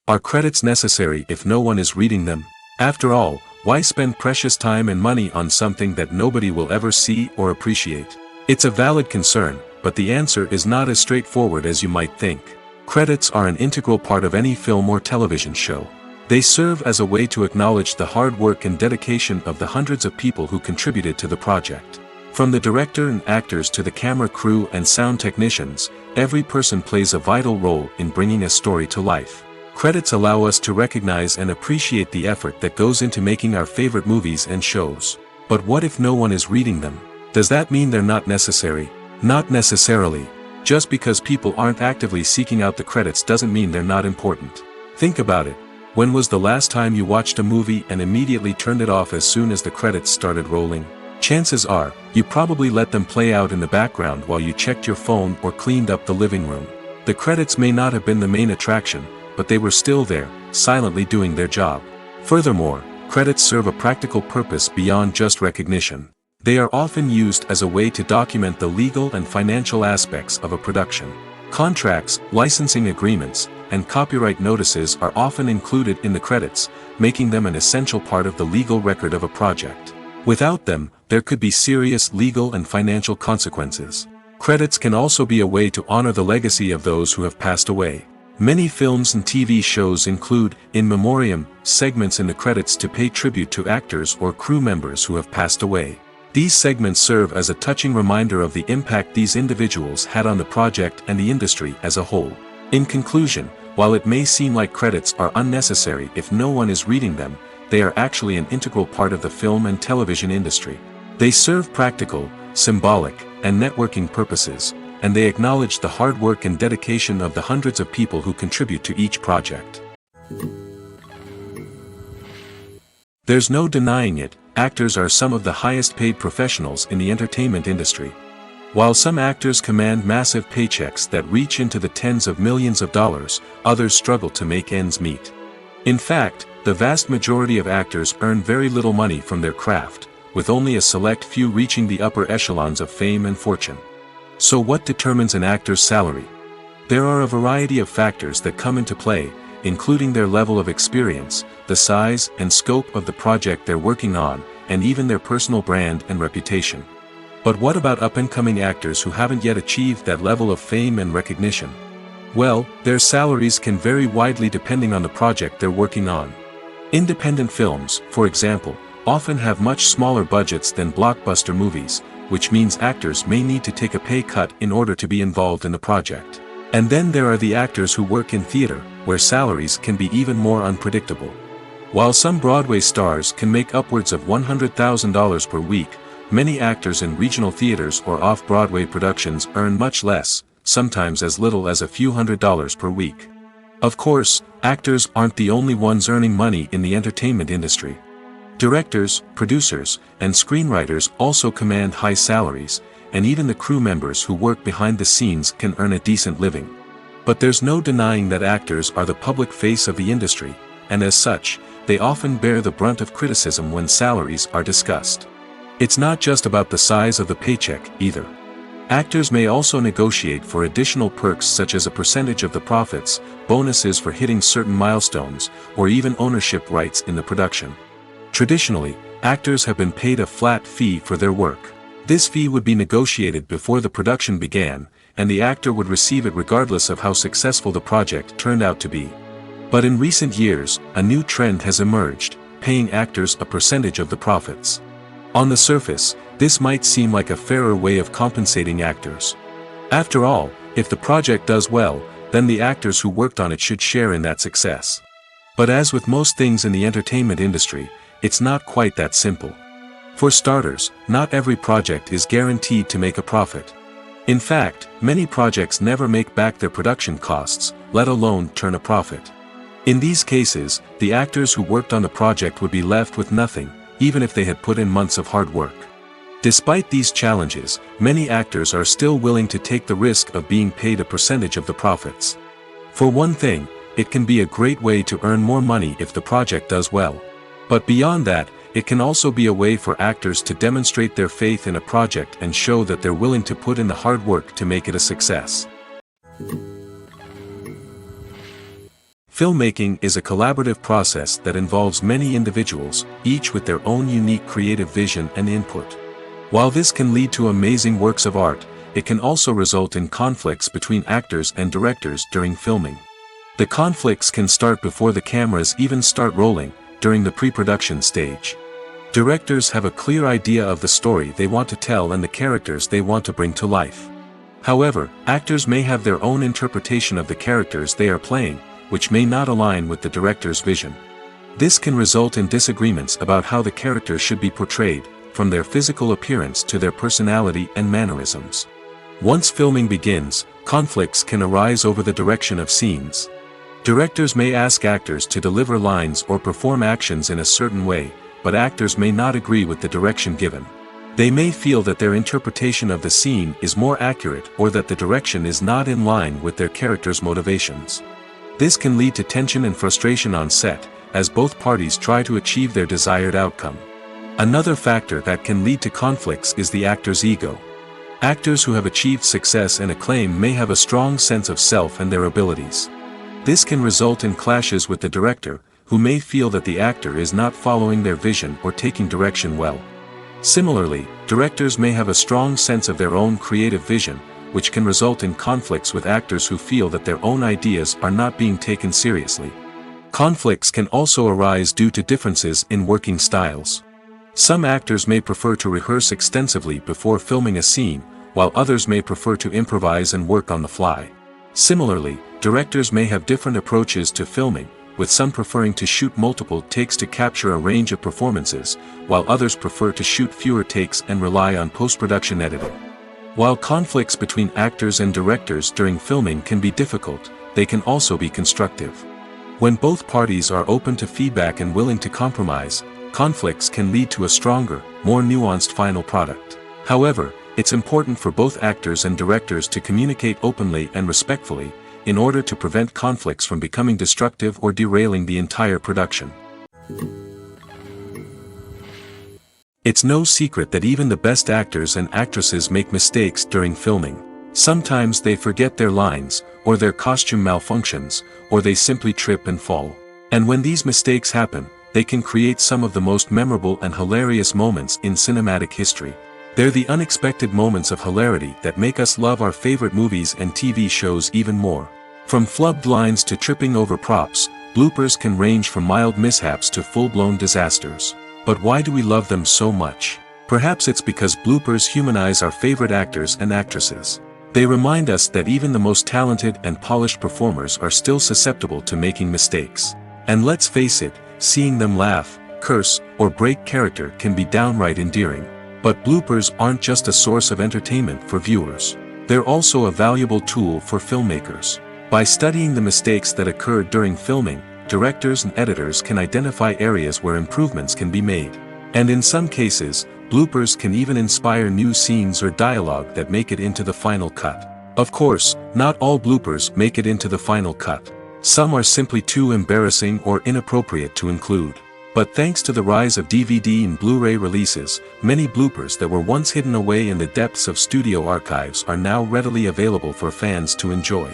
Are credits necessary if no one is reading them? After all, why spend precious time and money on something that nobody will ever see or appreciate? It's a valid concern, but the answer is not as straightforward as you might think. Credits are an integral part of any film or television show. They serve as a way to acknowledge the hard work and dedication of the hundreds of people who contributed to the project. From the director and actors to the camera crew and sound technicians, every person plays a vital role in bringing a story to life. Credits allow us to recognize and appreciate the effort that goes into making our favorite movies and shows. But what if no one is reading them? Does that mean they're not necessary? Not necessarily. Just because people aren't actively seeking out the credits doesn't mean they're not important. Think about it. When was the last time you watched a movie and immediately turned it off as soon as the credits started rolling? Chances are, you probably let them play out in the background while you checked your phone or cleaned up the living room. The credits may not have been the main attraction, but they were still there, silently doing their job. Furthermore, credits serve a practical purpose beyond just recognition. They are often used as a way to document the legal and financial aspects of a production. Contracts, licensing agreements, and copyright notices are often included in the credits, making them an essential part of the legal record of a project. Without them, there could be serious legal and financial consequences. Credits can also be a way to honor the legacy of those who have passed away. Many films and TV shows include, in memoriam, segments in the credits to pay tribute to actors or crew members who have passed away. These segments serve as a touching reminder of the impact these individuals had on the project and the industry as a whole. In conclusion, while it may seem like credits are unnecessary if no one is reading them, they are actually an integral part of the film and television industry. They serve practical, symbolic, and networking purposes, and they acknowledge the hard work and dedication of the hundreds of people who contribute to each project. There's no denying it, actors are some of the highest paid professionals in the entertainment industry. While some actors command massive paychecks that reach into the tens of millions of dollars, others struggle to make ends meet. In fact, the vast majority of actors earn very little money from their craft, with only a select few reaching the upper echelons of fame and fortune. So what determines an actor's salary? There are a variety of factors that come into play, including their level of experience, the size and scope of the project they're working on, and even their personal brand and reputation. But what about up-and-coming actors who haven't yet achieved that level of fame and recognition? Well, their salaries can vary widely depending on the project they're working on. Independent films, for example, often have much smaller budgets than blockbuster movies, which means actors may need to take a pay cut in order to be involved in the project. And then there are the actors who work in theater, where salaries can be even more unpredictable. While some Broadway stars can make upwards of $100,000 per week, many actors in regional theaters or off-Broadway productions earn much less, sometimes as little as a few $100s per week. Of course, actors aren't the only ones earning money in the entertainment industry. Directors, producers, and screenwriters also command high salaries, and even the crew members who work behind the scenes can earn a decent living. But there's no denying that actors are the public face of the industry, and as such, they often bear the brunt of criticism when salaries are discussed. It's not just about the size of the paycheck, either. Actors may also negotiate for additional perks such as a percentage of the profits, bonuses for hitting certain milestones, or even ownership rights in the production. Traditionally, actors have been paid a flat fee for their work. This fee would be negotiated before the production began, and the actor would receive it regardless of how successful the project turned out to be. But in recent years, a new trend has emerged, paying actors a percentage of the profits. On the surface, this might seem like a fairer way of compensating actors. After all, if the project does well, then the actors who worked on it should share in that success. But as with most things in the entertainment industry, it's not quite that simple. For starters, not every project is guaranteed to make a profit. In fact, many projects never make back their production costs, let alone turn a profit. In these cases, the actors who worked on the project would be left with nothing, even if they had put in months of hard work. Despite these challenges, many actors are still willing to take the risk of being paid a percentage of the profits. For one thing, it can be a great way to earn more money if the project does well. But beyond that, it can also be a way for actors to demonstrate their faith in a project and show that they're willing to put in the hard work to make it a success. Filmmaking is a collaborative process that involves many individuals, each with their own unique creative vision and input. While this can lead to amazing works of art, it can also result in conflicts between actors and directors during filming. The conflicts can start before the cameras even start rolling, during the pre-production stage. Directors have a clear idea of the story they want to tell and the characters they want to bring to life. However, actors may have their own interpretation of the characters they are playing, which may not align with the director's vision. This can result in disagreements about how the characters should be portrayed, from their physical appearance to their personality and mannerisms. Once filming begins, conflicts can arise over the direction of scenes. Directors may ask actors to deliver lines or perform actions in a certain way, but actors may not agree with the direction given. They may feel that their interpretation of the scene is more accurate or that the direction is not in line with their character's motivations. This can lead to tension and frustration on set, as both parties try to achieve their desired outcome. Another factor that can lead to conflicts is the actor's ego. Actors who have achieved success and acclaim may have a strong sense of self and their abilities. This can result in clashes with the director, who may feel that the actor is not following their vision or taking direction well. Similarly, directors may have a strong sense of their own creative vision, which can result in conflicts with actors who feel that their own ideas are not being taken seriously. Conflicts can also arise due to differences in working styles. Some actors may prefer to rehearse extensively before filming a scene, while others may prefer to improvise and work on the fly. Similarly, directors may have different approaches to filming, with some preferring to shoot multiple takes to capture a range of performances, while others prefer to shoot fewer takes and rely on post-production editing. While conflicts between actors and directors during filming can be difficult, they can also be constructive. When both parties are open to feedback and willing to compromise, conflicts can lead to a stronger, more nuanced final product. However, it's important for both actors and directors to communicate openly and respectfully, in order to prevent conflicts from becoming destructive or derailing the entire production. It's no secret that even the best actors and actresses make mistakes during filming. Sometimes they forget their lines, or their costume malfunctions, or they simply trip and fall. And when these mistakes happen, they can create some of the most memorable and hilarious moments in cinematic history. They're the unexpected moments of hilarity that make us love our favorite movies and TV shows even more. From flubbed lines to tripping over props, bloopers can range from mild mishaps to full-blown disasters. But why do we love them so much? Perhaps it's because bloopers humanize our favorite actors and actresses. They remind us that even the most talented and polished performers are still susceptible to making mistakes. And let's face it, seeing them laugh, curse, or break character can be downright endearing. But bloopers aren't just a source of entertainment for viewers. They're also a valuable tool for filmmakers. By studying the mistakes that occurred during filming, directors and editors can identify areas where improvements can be made. And in some cases, bloopers can even inspire new scenes or dialogue that make it into the final cut. Of course, not all bloopers make it into the final cut. Some are simply too embarrassing or inappropriate to include. But thanks to the rise of DVD and Blu-ray releases, many bloopers that were once hidden away in the depths of studio archives are now readily available for fans to enjoy.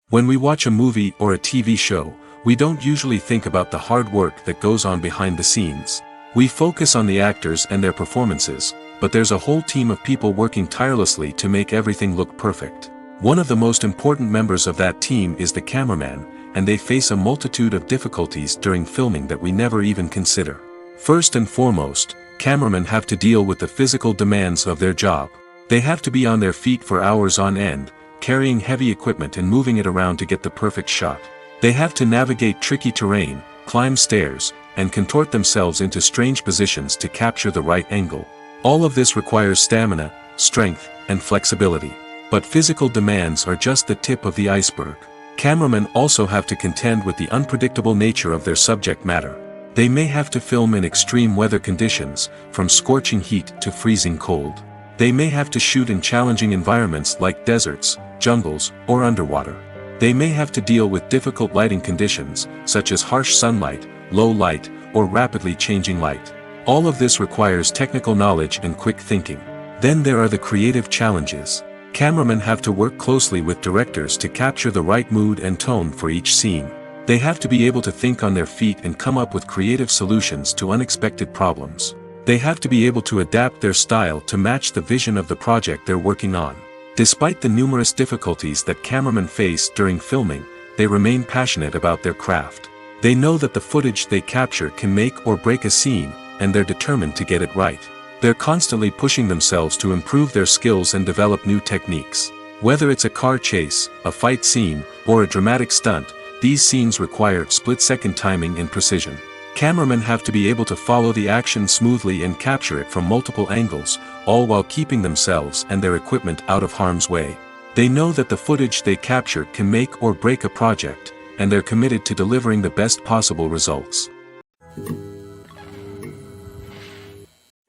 When we watch a movie or a TV show, we don't usually think about the hard work that goes on behind the scenes. We focus on the actors and their performances, but there's a whole team of people working tirelessly to make everything look perfect. One of the most important members of that team is the cameraman, and they face a multitude of difficulties during filming that we never even consider. First and foremost, cameramen have to deal with the physical demands of their job. They have to be on their feet for hours on end, carrying heavy equipment and moving it around to get the perfect shot. They have to navigate tricky terrain, climb stairs, and contort themselves into strange positions to capture the right angle. All of this requires stamina, strength, and flexibility. But physical demands are just the tip of the iceberg. Cameramen also have to contend with the unpredictable nature of their subject matter. They may have to film in extreme weather conditions, from scorching heat to freezing cold. They may have to shoot in challenging environments like deserts, jungles, or underwater. They may have to deal with difficult lighting conditions, such as harsh sunlight, low light, or rapidly changing light. All of this requires technical knowledge and quick thinking. Then there are the creative challenges. Cameramen have to work closely with directors to capture the right mood and tone for each scene. They have to be able to think on their feet and come up with creative solutions to unexpected problems. They have to be able to adapt their style to match the vision of the project they're working on. Despite the numerous difficulties that cameramen face during filming, they remain passionate about their craft. They know that the footage they capture can make or break a scene, and they're determined to get it right. They're constantly pushing themselves to improve their skills and develop new techniques. Whether it's a car chase, a fight scene, or a dramatic stunt, these scenes require split-second timing and precision. Cameramen have to be able to follow the action smoothly and capture it from multiple angles, all while keeping themselves and their equipment out of harm's way. They know that the footage they capture can make or break a project, and they're committed to delivering the best possible results.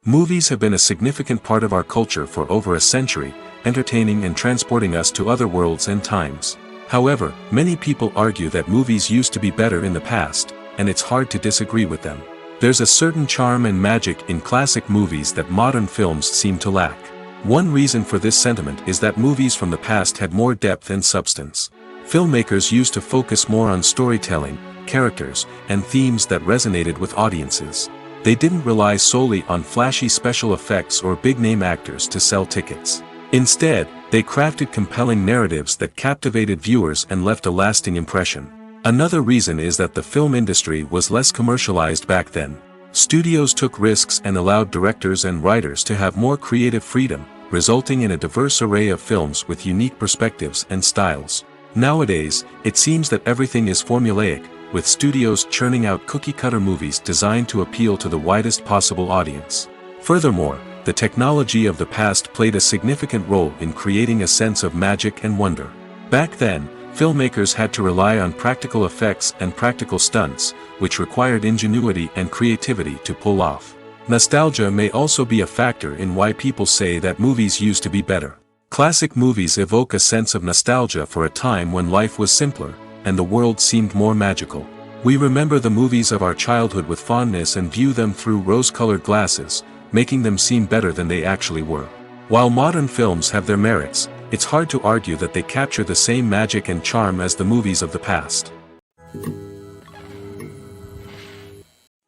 Movies have been a significant part of our culture for over a century, entertaining and transporting us to other worlds and times. However, many people argue that movies used to be better in the past, and it's hard to disagree with them. There's a certain charm and magic in classic movies that modern films seem to lack. One reason for this sentiment is that movies from the past had more depth and substance. Filmmakers used to focus more on storytelling, characters, and themes that resonated with audiences. They didn't rely solely on flashy special effects or big-name actors to sell tickets. Instead, they crafted compelling narratives that captivated viewers and left a lasting impression. Another reason is that the film industry was less commercialized back then. Studios took risks and allowed directors and writers to have more creative freedom, resulting in a diverse array of films with unique perspectives and styles. Nowadays, it seems that everything is formulaic, with studios churning out cookie-cutter movies designed to appeal to the widest possible audience. Furthermore, the technology of the past played a significant role in creating a sense of magic and wonder. Back then, filmmakers had to rely on practical effects and practical stunts, which required ingenuity and creativity to pull off. Nostalgia may also be a factor in why people say that movies used to be better. Classic movies evoke a sense of nostalgia for a time when life was simpler, and the world seemed more magical. We remember the movies of our childhood with fondness and view them through rose-colored glasses, making them seem better than they actually were. While modern films have their merits, it's hard to argue that they capture the same magic and charm as the movies of the past.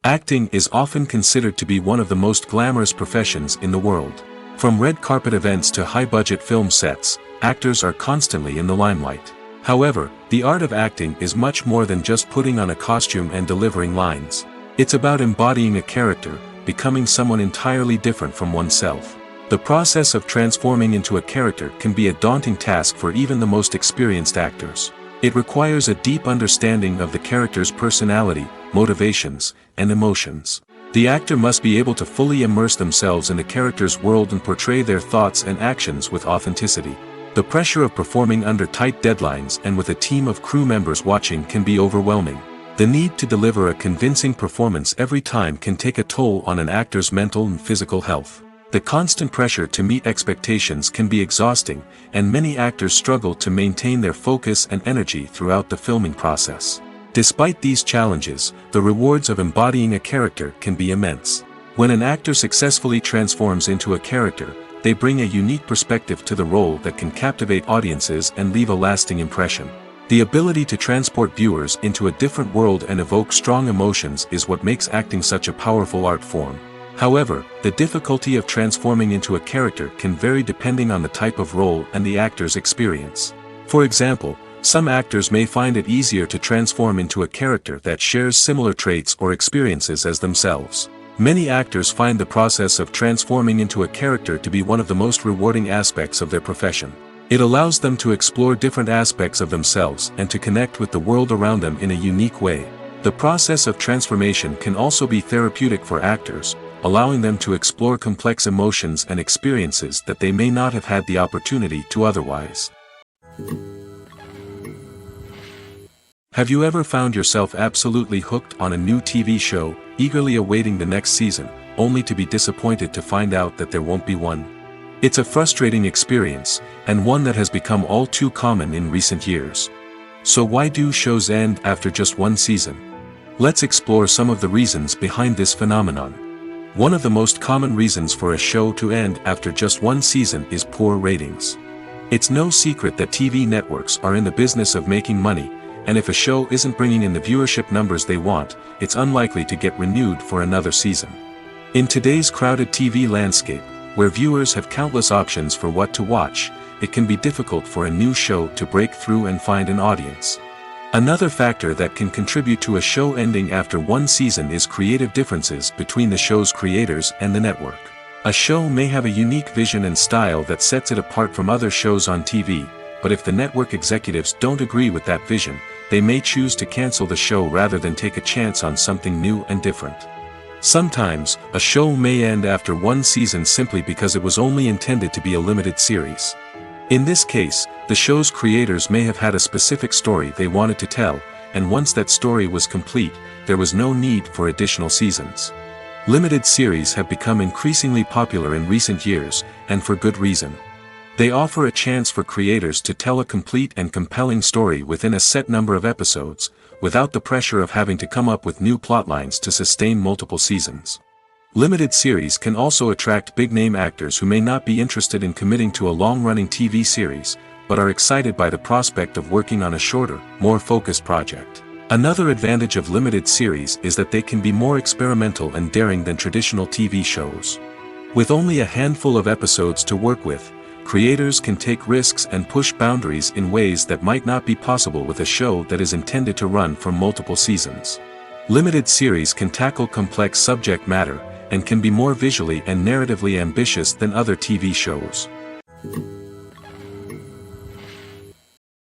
Acting is often considered to be one of the most glamorous professions in the world. From red carpet events to high-budget film sets, actors are constantly in the limelight. However, the art of acting is much more than just putting on a costume and delivering lines. It's about embodying a character, becoming someone entirely different from oneself. The process of transforming into a character can be a daunting task for even the most experienced actors. It requires a deep understanding of the character's personality, motivations, and emotions. The actor must be able to fully immerse themselves in the character's world and portray their thoughts and actions with authenticity. The pressure of performing under tight deadlines and with a team of crew members watching can be overwhelming. The need to deliver a convincing performance every time can take a toll on an actor's mental and physical health. The constant pressure to meet expectations can be exhausting, and many actors struggle to maintain their focus and energy throughout the filming process. Despite these challenges, the rewards of embodying a character can be immense. When an actor successfully transforms into a character, they bring a unique perspective to the role that can captivate audiences and leave a lasting impression. The ability to transport viewers into a different world and evoke strong emotions is what makes acting such a powerful art form. However, the difficulty of transforming into a character can vary depending on the type of role and the actor's experience. For example, some actors may find it easier to transform into a character that shares similar traits or experiences as themselves. Many actors find the process of transforming into a character to be one of the most rewarding aspects of their profession. It allows them to explore different aspects of themselves and to connect with the world around them in a unique way. The process of transformation can also be therapeutic for actors, allowing them to explore complex emotions and experiences that they may not have had the opportunity to otherwise. Have you ever found yourself absolutely hooked on a new TV show, eagerly awaiting the next season, only to be disappointed to find out that there won't be one? It's a frustrating experience, and one that has become all too common in recent years. So why do shows end after just one season? Let's explore some of the reasons behind this phenomenon. One of the most common reasons for a show to end after just one season is poor ratings. It's no secret that TV networks are in the business of making money, and if a show isn't bringing in the viewership numbers they want, it's unlikely to get renewed for another season. In today's crowded TV landscape, where viewers have countless options for what to watch, it can be difficult for a new show to break through and find an audience. Another factor that can contribute to a show ending after one season is creative differences between the show's creators and the network. A show may have a unique vision and style that sets it apart from other shows on TV, but if the network executives don't agree with that vision, they may choose to cancel the show rather than take a chance on something new and different. Sometimes, a show may end after one season simply because it was only intended to be a limited series. In this case, the show's creators may have had a specific story they wanted to tell, and once that story was complete, there was no need for additional seasons. Limited series have become increasingly popular in recent years, and for good reason. They offer a chance for creators to tell a complete and compelling story within a set number of episodes, without the pressure of having to come up with new plotlines to sustain multiple seasons. Limited series can also attract big-name actors who may not be interested in committing to a long-running TV series, but are excited by the prospect of working on a shorter, more focused project. Another advantage of limited series is that they can be more experimental and daring than traditional TV shows. With only a handful of episodes to work with, creators can take risks and push boundaries in ways that might not be possible with a show that is intended to run for multiple seasons. Limited series can tackle complex subject matter, and can be more visually and narratively ambitious than other TV shows.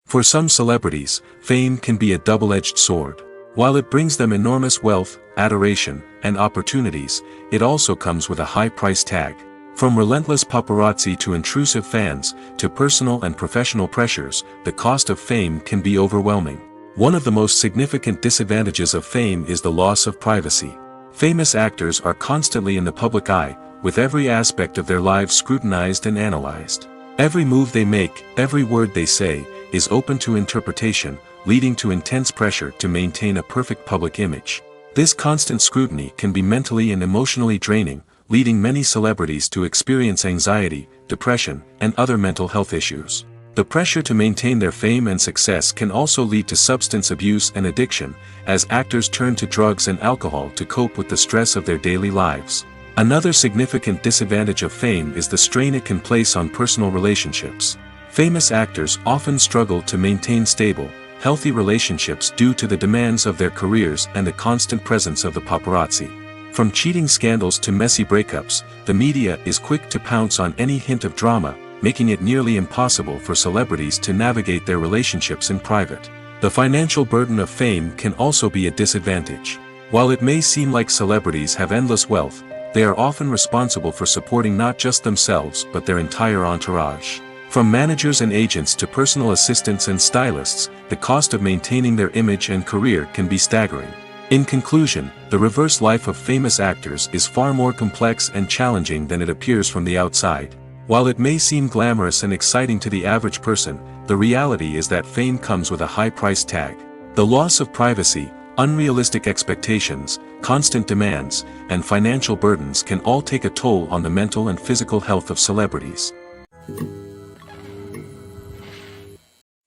For some celebrities, fame can be a double-edged sword. While it brings them enormous wealth, adoration, and opportunities, it also comes with a high price tag. From relentless paparazzi to intrusive fans, to personal and professional pressures, the cost of fame can be overwhelming. One of the most significant disadvantages of fame is the loss of privacy. Famous actors are constantly in the public eye, with every aspect of their lives scrutinized and analyzed. Every move they make, every word they say, is open to interpretation, leading to intense pressure to maintain a perfect public image. This constant scrutiny can be mentally and emotionally draining, leading many celebrities to experience anxiety, depression, and other mental health issues. The pressure to maintain their fame and success can also lead to substance abuse and addiction, as actors turn to drugs and alcohol to cope with the stress of their daily lives. Another significant disadvantage of fame is the strain it can place on personal relationships. Famous actors often struggle to maintain stable, healthy relationships due to the demands of their careers and the constant presence of the paparazzi. From cheating scandals to messy breakups, the media is quick to pounce on any hint of drama, making it nearly impossible for celebrities to navigate their relationships in private. The financial burden of fame can also be a disadvantage. While it may seem like celebrities have endless wealth, they are often responsible for supporting not just themselves but their entire entourage. From managers and agents to personal assistants and stylists, the cost of maintaining their image and career can be staggering. In conclusion, the reverse life of famous actors is far more complex and challenging than it appears from the outside. While it may seem glamorous and exciting to the average person, the reality is that fame comes with a high price tag. The loss of privacy, unrealistic expectations, constant demands, and financial burdens can all take a toll on the mental and physical health of celebrities.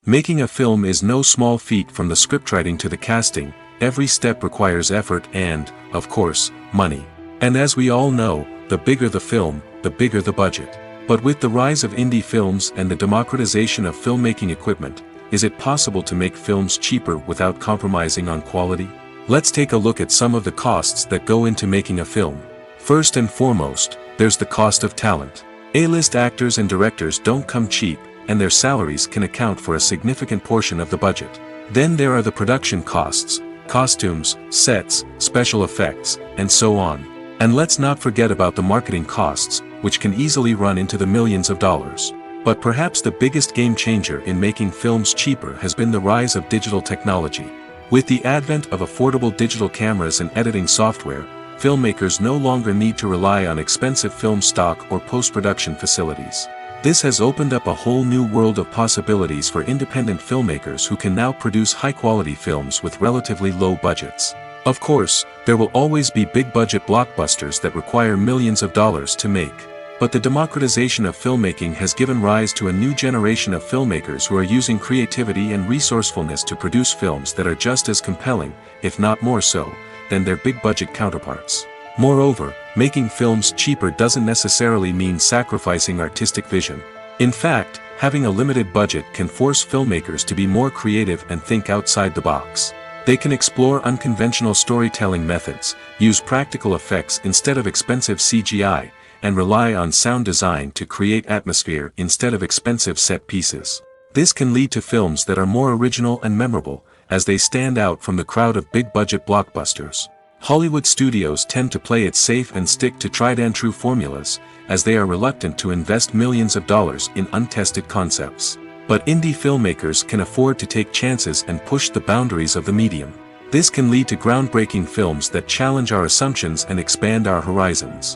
Making a film is no small feat. From the scriptwriting to the casting, every step requires effort and, of course, money. And as we all know, the bigger the film, the bigger the budget. But with the rise of indie films and the democratization of filmmaking equipment, is it possible to make films cheaper without compromising on quality? Let's take a look at some of the costs that go into making a film. First and foremost, there's the cost of talent. A-list actors and directors don't come cheap, and their salaries can account for a significant portion of the budget. Then there are the production costs, costumes, sets, special effects, and so on. And let's not forget about the marketing costs, which can easily run into the millions of dollars. But perhaps the biggest game changer in making films cheaper has been the rise of digital technology. With the advent of affordable digital cameras and editing software, filmmakers no longer need to rely on expensive film stock or post-production facilities. This has opened up a whole new world of possibilities for independent filmmakers who can now produce high-quality films with relatively low budgets. Of course, there will always be big-budget blockbusters that require millions of dollars to make. But the democratization of filmmaking has given rise to a new generation of filmmakers who are using creativity and resourcefulness to produce films that are just as compelling, if not more so, than their big-budget counterparts. Moreover, making films cheaper doesn't necessarily mean sacrificing artistic vision. In fact, having a limited budget can force filmmakers to be more creative and think outside the box. They can explore unconventional storytelling methods, use practical effects instead of expensive CGI, and rely on sound design to create atmosphere instead of expensive set pieces. This can lead to films that are more original and memorable, as they stand out from the crowd of big-budget blockbusters. Hollywood studios tend to play it safe and stick to tried-and-true formulas, as they are reluctant to invest millions of dollars in untested concepts. But indie filmmakers can afford to take chances and push the boundaries of the medium. This can lead to groundbreaking films that challenge our assumptions and expand our horizons.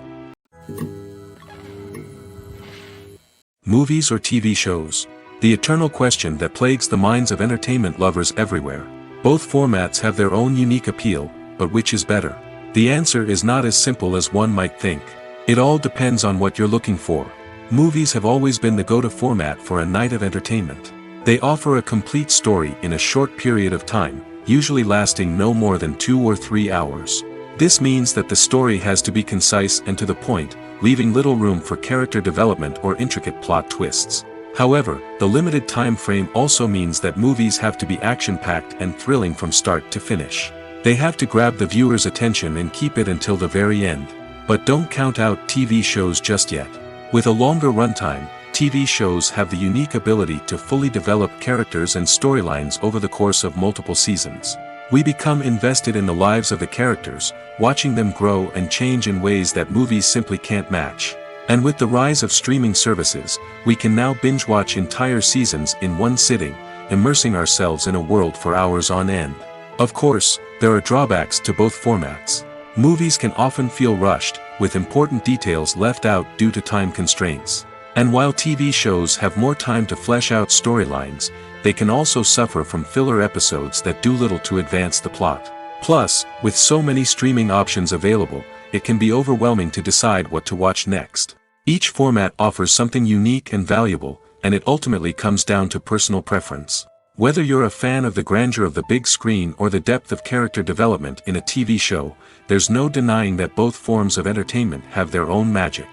Movies or TV shows? The eternal question that plagues the minds of entertainment lovers everywhere. Both formats have their own unique appeal, but which is better? The answer is not as simple as one might think. It all depends on what you're looking for. Movies have always been the go-to format for a night of entertainment. They offer a complete story in a short period of time, usually lasting no more than 2 or 3 hours. This means that the story has to be concise and to the point, leaving little room for character development or intricate plot twists. However, the limited time frame also means that movies have to be action-packed and thrilling from start to finish. They have to grab the viewer's attention and keep it until the very end. But don't count out TV shows just yet. With a longer runtime, TV shows have the unique ability to fully develop characters and storylines over the course of multiple seasons. We become invested in the lives of the characters, watching them grow and change in ways that movies simply can't match. And with the rise of streaming services, we can now binge-watch entire seasons in one sitting, immersing ourselves in a world for hours on end. Of course, there are drawbacks to both formats. Movies can often feel rushed, with important details left out due to time constraints. And while TV shows have more time to flesh out storylines, they can also suffer from filler episodes that do little to advance the plot. Plus, with so many streaming options available, it can be overwhelming to decide what to watch next. Each format offers something unique and valuable, and it ultimately comes down to personal preference. Whether you're a fan of the grandeur of the big screen or the depth of character development in a TV show, there's no denying that both forms of entertainment have their own magic.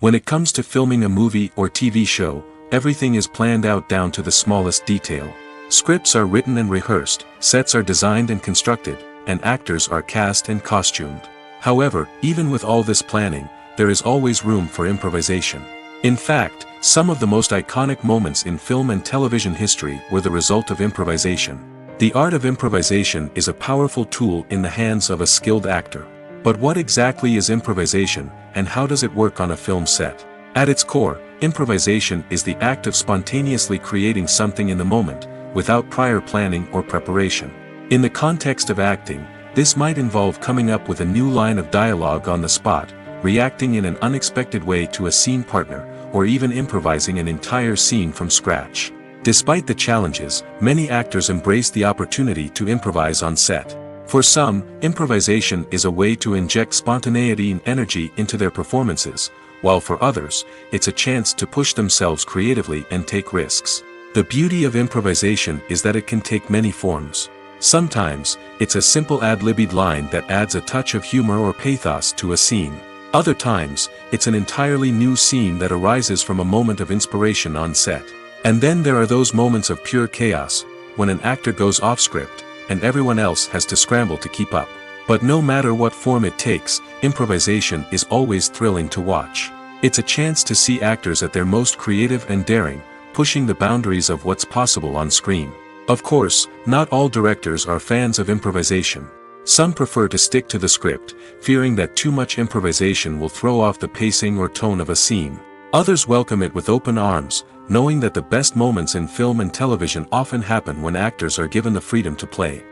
When it comes to filming a movie or TV show, everything is planned out down to the smallest detail. Scripts are written and rehearsed, sets are designed and constructed, and actors are cast and costumed. However, even with all this planning, there is always room for improvisation. In fact, some of the most iconic moments in film and television history were the result of improvisation. The art of improvisation is a powerful tool in the hands of a skilled actor. But what exactly is improvisation, and how does it work on a film set? At its core, improvisation is the act of spontaneously creating something in the moment, without prior planning or preparation. In the context of acting, this might involve coming up with a new line of dialogue on the spot, reacting in an unexpected way to a scene partner, or even improvising an entire scene from scratch. Despite the challenges, many actors embrace the opportunity to improvise on set. For some, improvisation is a way to inject spontaneity and energy into their performances, while for others, it's a chance to push themselves creatively and take risks. The beauty of improvisation is that it can take many forms. Sometimes, it's a simple ad-libbed line that adds a touch of humor or pathos to a scene. Other times, it's an entirely new scene that arises from a moment of inspiration on set. And then there are those moments of pure chaos, when an actor goes off script, and everyone else has to scramble to keep up. But no matter what form it takes, improvisation is always thrilling to watch. It's a chance to see actors at their most creative and daring, pushing the boundaries of what's possible on screen. Of course, not all directors are fans of improvisation. Some prefer to stick to the script, fearing that too much improvisation will throw off the pacing or tone of a scene. Others welcome it with open arms, knowing that the best moments in film and television often happen when actors are given the freedom to play.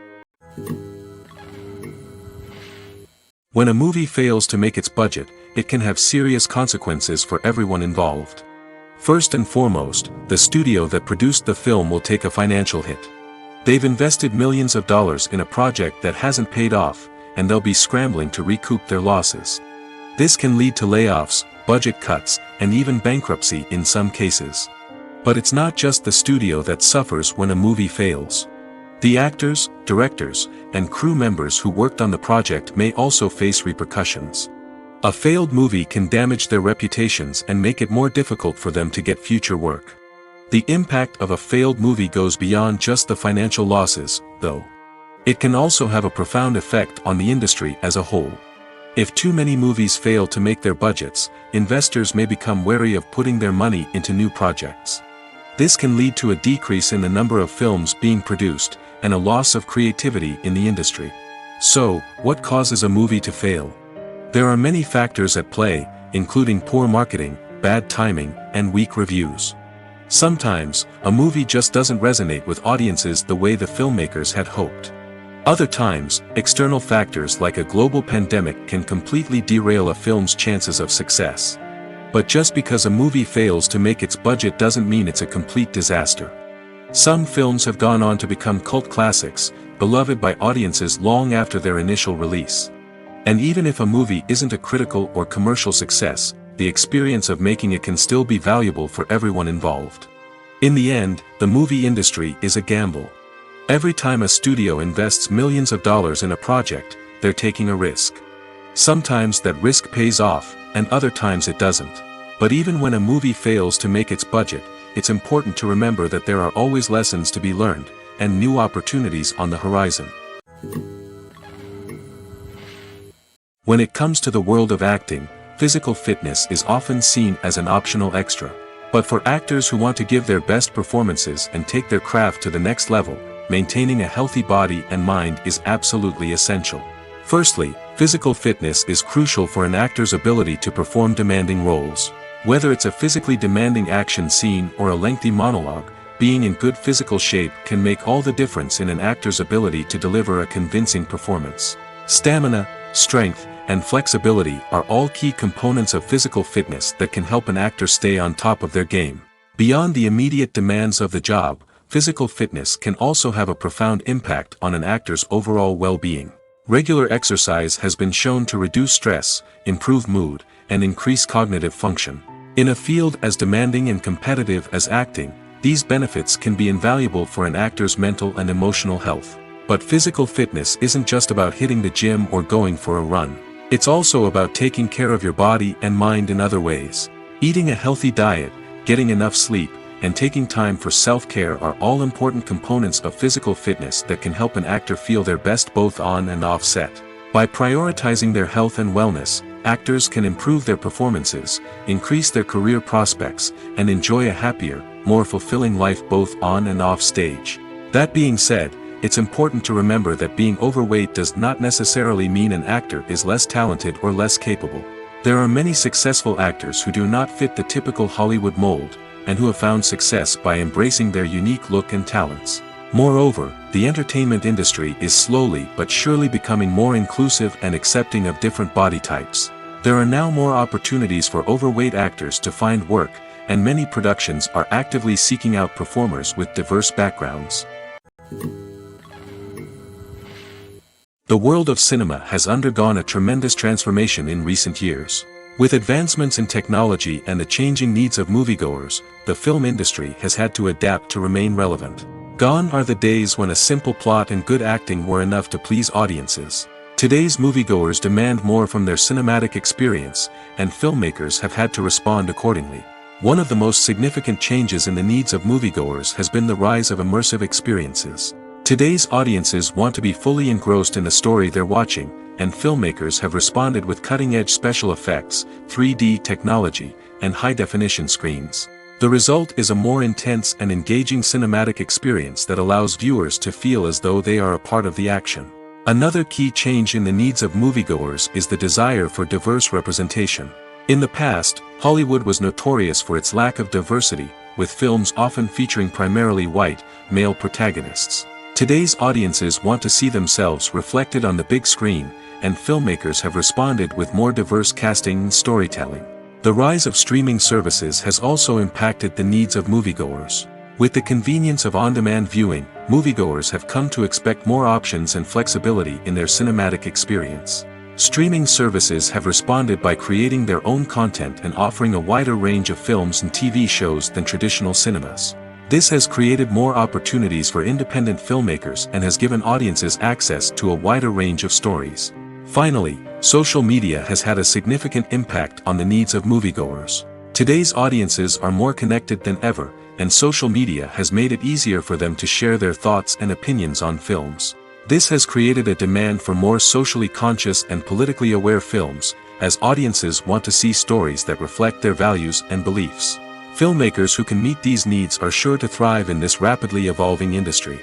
When a movie fails to make its budget, it can have serious consequences for everyone involved. First and foremost, the studio that produced the film will take a financial hit. They've invested millions of dollars in a project that hasn't paid off, and they'll be scrambling to recoup their losses. This can lead to layoffs, budget cuts, and even bankruptcy in some cases. But it's not just the studio that suffers when a movie fails. The actors, directors, and crew members who worked on the project may also face repercussions. A failed movie can damage their reputations and make it more difficult for them to get future work. The impact of a failed movie goes beyond just the financial losses, though. It can also have a profound effect on the industry as a whole. If too many movies fail to make their budgets, investors may become wary of putting their money into new projects. This can lead to a decrease in the number of films being produced, and a loss of creativity in the industry. So, what causes a movie to fail? There are many factors at play, including poor marketing, bad timing, and weak reviews. Sometimes, a movie just doesn't resonate with audiences the way the filmmakers had hoped. Other times, external factors like a global pandemic can completely derail a film's chances of success. But just because a movie fails to make its budget doesn't mean it's a complete disaster. Some films have gone on to become cult classics, beloved by audiences long after their initial release. And even if a movie isn't a critical or commercial success, the experience of making it can still be valuable for everyone involved. In the end, the movie industry is a gamble. Every time a studio invests millions of dollars in a project, they're taking a risk. Sometimes that risk pays off, and other times it doesn't. But even when a movie fails to make its budget, it's important to remember that there are always lessons to be learned, and new opportunities on the horizon. When it comes to the world of acting, physical fitness is often seen as an optional extra. But for actors who want to give their best performances and take their craft to the next level, maintaining a healthy body and mind is absolutely essential. Firstly, physical fitness is crucial for an actor's ability to perform demanding roles. Whether it's a physically demanding action scene or a lengthy monologue, being in good physical shape can make all the difference in an actor's ability to deliver a convincing performance. Stamina, strength, and flexibility are all key components of physical fitness that can help an actor stay on top of their game. Beyond the immediate demands of the job, physical fitness can also have a profound impact on an actor's overall well-being. Regular exercise has been shown to reduce stress, improve mood, and increase cognitive function. In a field as demanding and competitive as acting, these benefits can be invaluable for an actor's mental and emotional health. But physical fitness isn't just about hitting the gym or going for a run. It's also about taking care of your body and mind in other ways. Eating a healthy diet, getting enough sleep, and taking time for self-care are all important components of physical fitness that can help an actor feel their best both on and off set. By prioritizing their health and wellness, actors can improve their performances, increase their career prospects, and enjoy a happier, more fulfilling life both on and off stage. That being said, it's important to remember that being overweight does not necessarily mean an actor is less talented or less capable. There are many successful actors who do not fit the typical Hollywood mold, and who have found success by embracing their unique look and talents. Moreover, the entertainment industry is slowly but surely becoming more inclusive and accepting of different body types. There are now more opportunities for overweight actors to find work, and many productions are actively seeking out performers with diverse backgrounds. The world of cinema has undergone a tremendous transformation in recent years. With advancements in technology and the changing needs of moviegoers, the film industry has had to adapt to remain relevant. Gone are the days when a simple plot and good acting were enough to please audiences. Today's moviegoers demand more from their cinematic experience, and filmmakers have had to respond accordingly. One of the most significant changes in the needs of moviegoers has been the rise of immersive experiences. Today's audiences want to be fully engrossed in the story they're watching, and filmmakers have responded with cutting-edge special effects, 3D technology, and high-definition screens. The result is a more intense and engaging cinematic experience that allows viewers to feel as though they are a part of the action. Another key change in the needs of moviegoers is the desire for diverse representation. In the past, Hollywood was notorious for its lack of diversity, with films often featuring primarily white, male protagonists. Today's audiences want to see themselves reflected on the big screen, and filmmakers have responded with more diverse casting and storytelling. The rise of streaming services has also impacted the needs of moviegoers. With the convenience of on-demand viewing, moviegoers have come to expect more options and flexibility in their cinematic experience. Streaming services have responded by creating their own content and offering a wider range of films and TV shows than traditional cinemas. This has created more opportunities for independent filmmakers and has given audiences access to a wider range of stories. Finally, social media has had a significant impact on the needs of moviegoers. Today's audiences are more connected than ever, and social media has made it easier for them to share their thoughts and opinions on films. This has created a demand for more socially conscious and politically aware films, as audiences want to see stories that reflect their values and beliefs. Filmmakers who can meet these needs are sure to thrive in this rapidly evolving industry.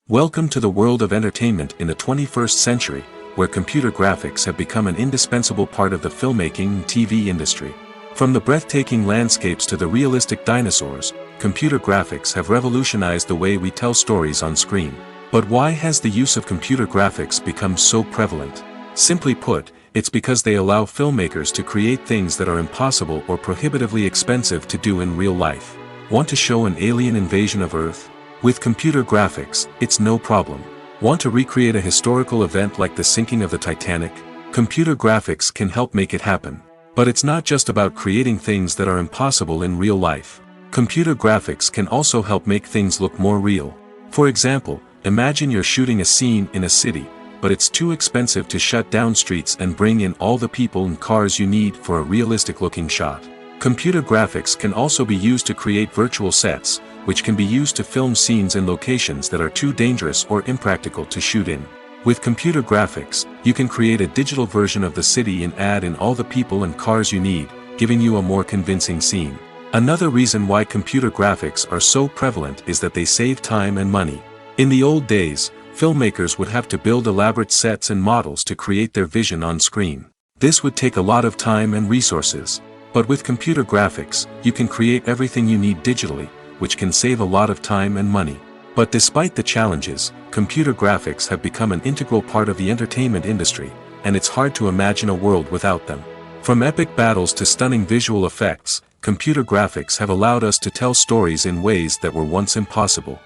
Welcome to the world of entertainment in the 21st century, where computer graphics have become an indispensable part of the filmmaking and TV industry. From the breathtaking landscapes to the realistic dinosaurs, computer graphics have revolutionized the way we tell stories on screen. But why has the use of computer graphics become so prevalent? Simply put, it's because they allow filmmakers to create things that are impossible or prohibitively expensive to do in real life. Want to show an alien invasion of Earth? With computer graphics, it's no problem. Want to recreate a historical event like the sinking of the Titanic? Computer graphics can help make it happen. But it's not just about creating things that are impossible in real life. Computer graphics can also help make things look more real. For example, imagine you're shooting a scene in a city, but it's too expensive to shut down streets and bring in all the people and cars you need for a realistic-looking shot. Computer graphics can also be used to create virtual sets, which can be used to film scenes in locations that are too dangerous or impractical to shoot in. With computer graphics, you can create a digital version of the city and add in all the people and cars you need, giving you a more convincing scene. Another reason why computer graphics are so prevalent is that they save time and money. In the old days, filmmakers would have to build elaborate sets and models to create their vision on screen. This would take a lot of time and resources. But with computer graphics, you can create everything you need digitally, which can save a lot of time and money. But despite the challenges, computer graphics have become an integral part of the entertainment industry, and it's hard to imagine a world without them. From epic battles to stunning visual effects, computer graphics have allowed us to tell stories in ways that were once impossible.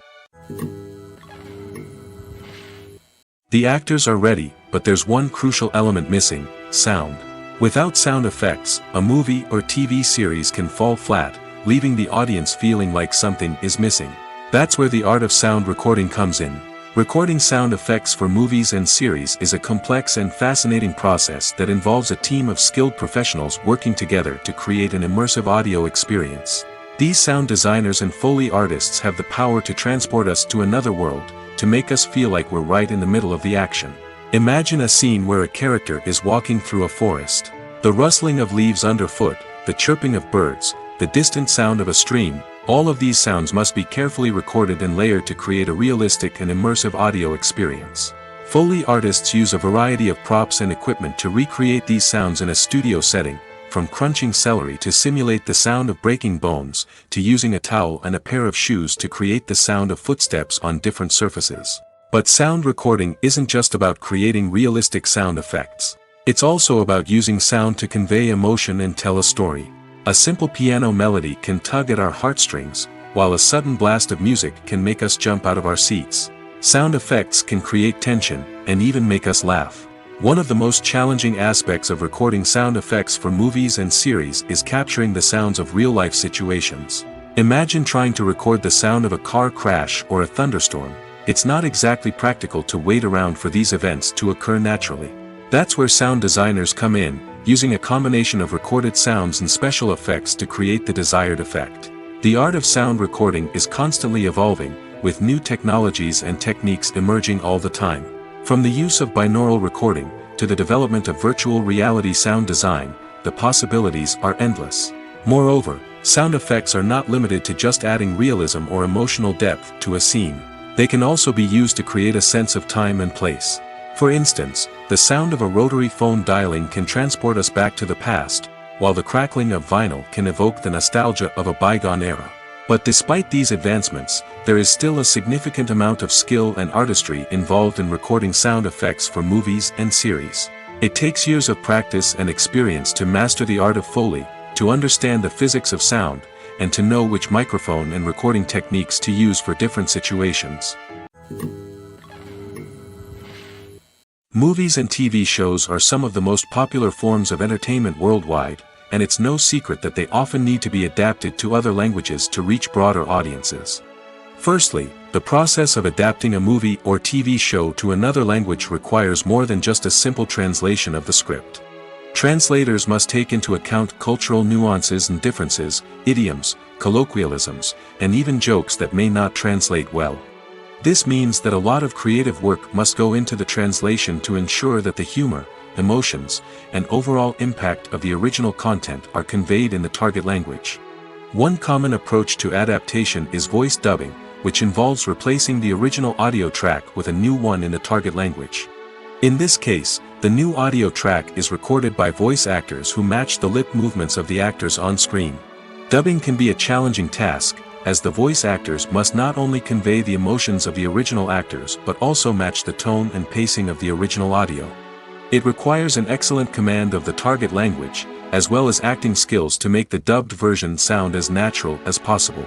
The actors are ready, but there's one crucial element missing: sound. Without sound effects, a movie or TV series can fall flat, leaving the audience feeling like something is missing. That's where the art of sound recording comes in. Recording sound effects for movies and series is a complex and fascinating process that involves a team of skilled professionals working together to create an immersive audio experience. These sound designers and Foley artists have the power to transport us to another world, to make us feel like we're right in the middle of the action. Imagine a scene where a character is walking through a forest. The rustling of leaves underfoot, the chirping of birds, the distant sound of a stream, all of these sounds must be carefully recorded and layered to create a realistic and immersive audio experience. Foley artists use a variety of props and equipment to recreate these sounds in a studio setting, from crunching celery to simulate the sound of breaking bones, to using a towel and a pair of shoes to create the sound of footsteps on different surfaces. But sound recording isn't just about creating realistic sound effects. It's also about using sound to convey emotion and tell a story. A simple piano melody can tug at our heartstrings, while a sudden blast of music can make us jump out of our seats. Sound effects can create tension, and even make us laugh. One of the most challenging aspects of recording sound effects for movies and series is capturing the sounds of real-life situations. Imagine trying to record the sound of a car crash or a thunderstorm. It's not exactly practical to wait around for these events to occur naturally. That's where sound designers come in, using a combination of recorded sounds and special effects to create the desired effect. The art of sound recording is constantly evolving, with new technologies and techniques emerging all the time. From the use of binaural recording, to the development of virtual reality sound design, the possibilities are endless. Moreover, sound effects are not limited to just adding realism or emotional depth to a scene. They can also be used to create a sense of time and place. For instance, the sound of a rotary phone dialing can transport us back to the past, while the crackling of vinyl can evoke the nostalgia of a bygone era. But despite these advancements, there is still a significant amount of skill and artistry involved in recording sound effects for movies and series. It takes years of practice and experience to master the art of Foley, to understand the physics of sound, and to know which microphone and recording techniques to use for different situations. Movies and TV shows are some of the most popular forms of entertainment worldwide, and it's no secret that they often need to be adapted to other languages to reach broader audiences. Firstly, the process of adapting a movie or TV show to another language requires more than just a simple translation of the script. Translators must take into account cultural nuances and differences, idioms, colloquialisms, and even jokes that may not translate well. This means that a lot of creative work must go into the translation to ensure that the humor, emotions, and overall impact of the original content are conveyed in the target language. One common approach to adaptation is voice dubbing, which involves replacing the original audio track with a new one in the target language. In this case, the new audio track is recorded by voice actors who match the lip movements of the actors on screen. Dubbing can be a challenging task, as the voice actors must not only convey the emotions of the original actors but also match the tone and pacing of the original audio. It requires an excellent command of the target language, as well as acting skills to make the dubbed version sound as natural as possible.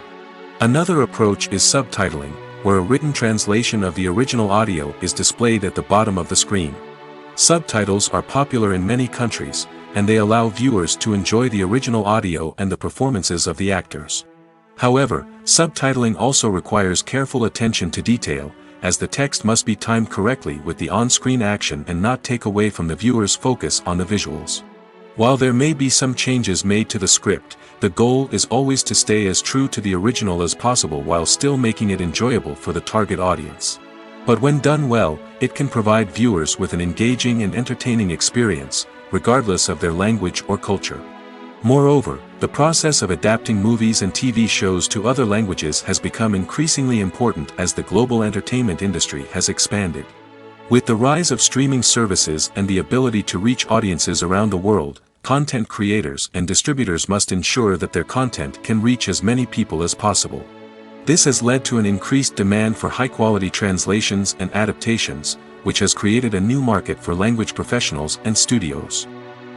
Another approach is subtitling, where a written translation of the original audio is displayed at the bottom of the screen. Subtitles are popular in many countries, and they allow viewers to enjoy the original audio and the performances of the actors. However, subtitling also requires careful attention to detail, as the text must be timed correctly with the on-screen action and not take away from the viewer's focus on the visuals. While there may be some changes made to the script, the goal is always to stay as true to the original as possible while still making it enjoyable for the target audience. But when done well, it can provide viewers with an engaging and entertaining experience, regardless of their language or culture. Moreover, the process of adapting movies and TV shows to other languages has become increasingly important as the global entertainment industry has expanded. With the rise of streaming services and the ability to reach audiences around the world, content creators and distributors must ensure that their content can reach as many people as possible. This has led to an increased demand for high-quality translations and adaptations, which has created a new market for language professionals and studios.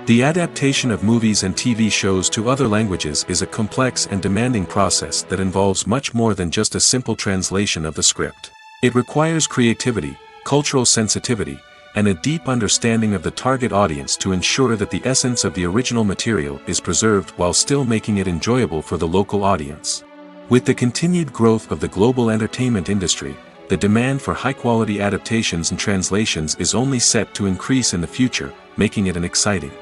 The adaptation of movies and TV shows to other languages is a complex and demanding process that involves much more than just a simple translation of the script. It requires creativity, cultural sensitivity, and a deep understanding of the target audience to ensure that the essence of the original material is preserved while still making it enjoyable for the local audience. With the continued growth of the global entertainment industry, the demand for high-quality adaptations and translations is only set to increase in the future, making it an exciting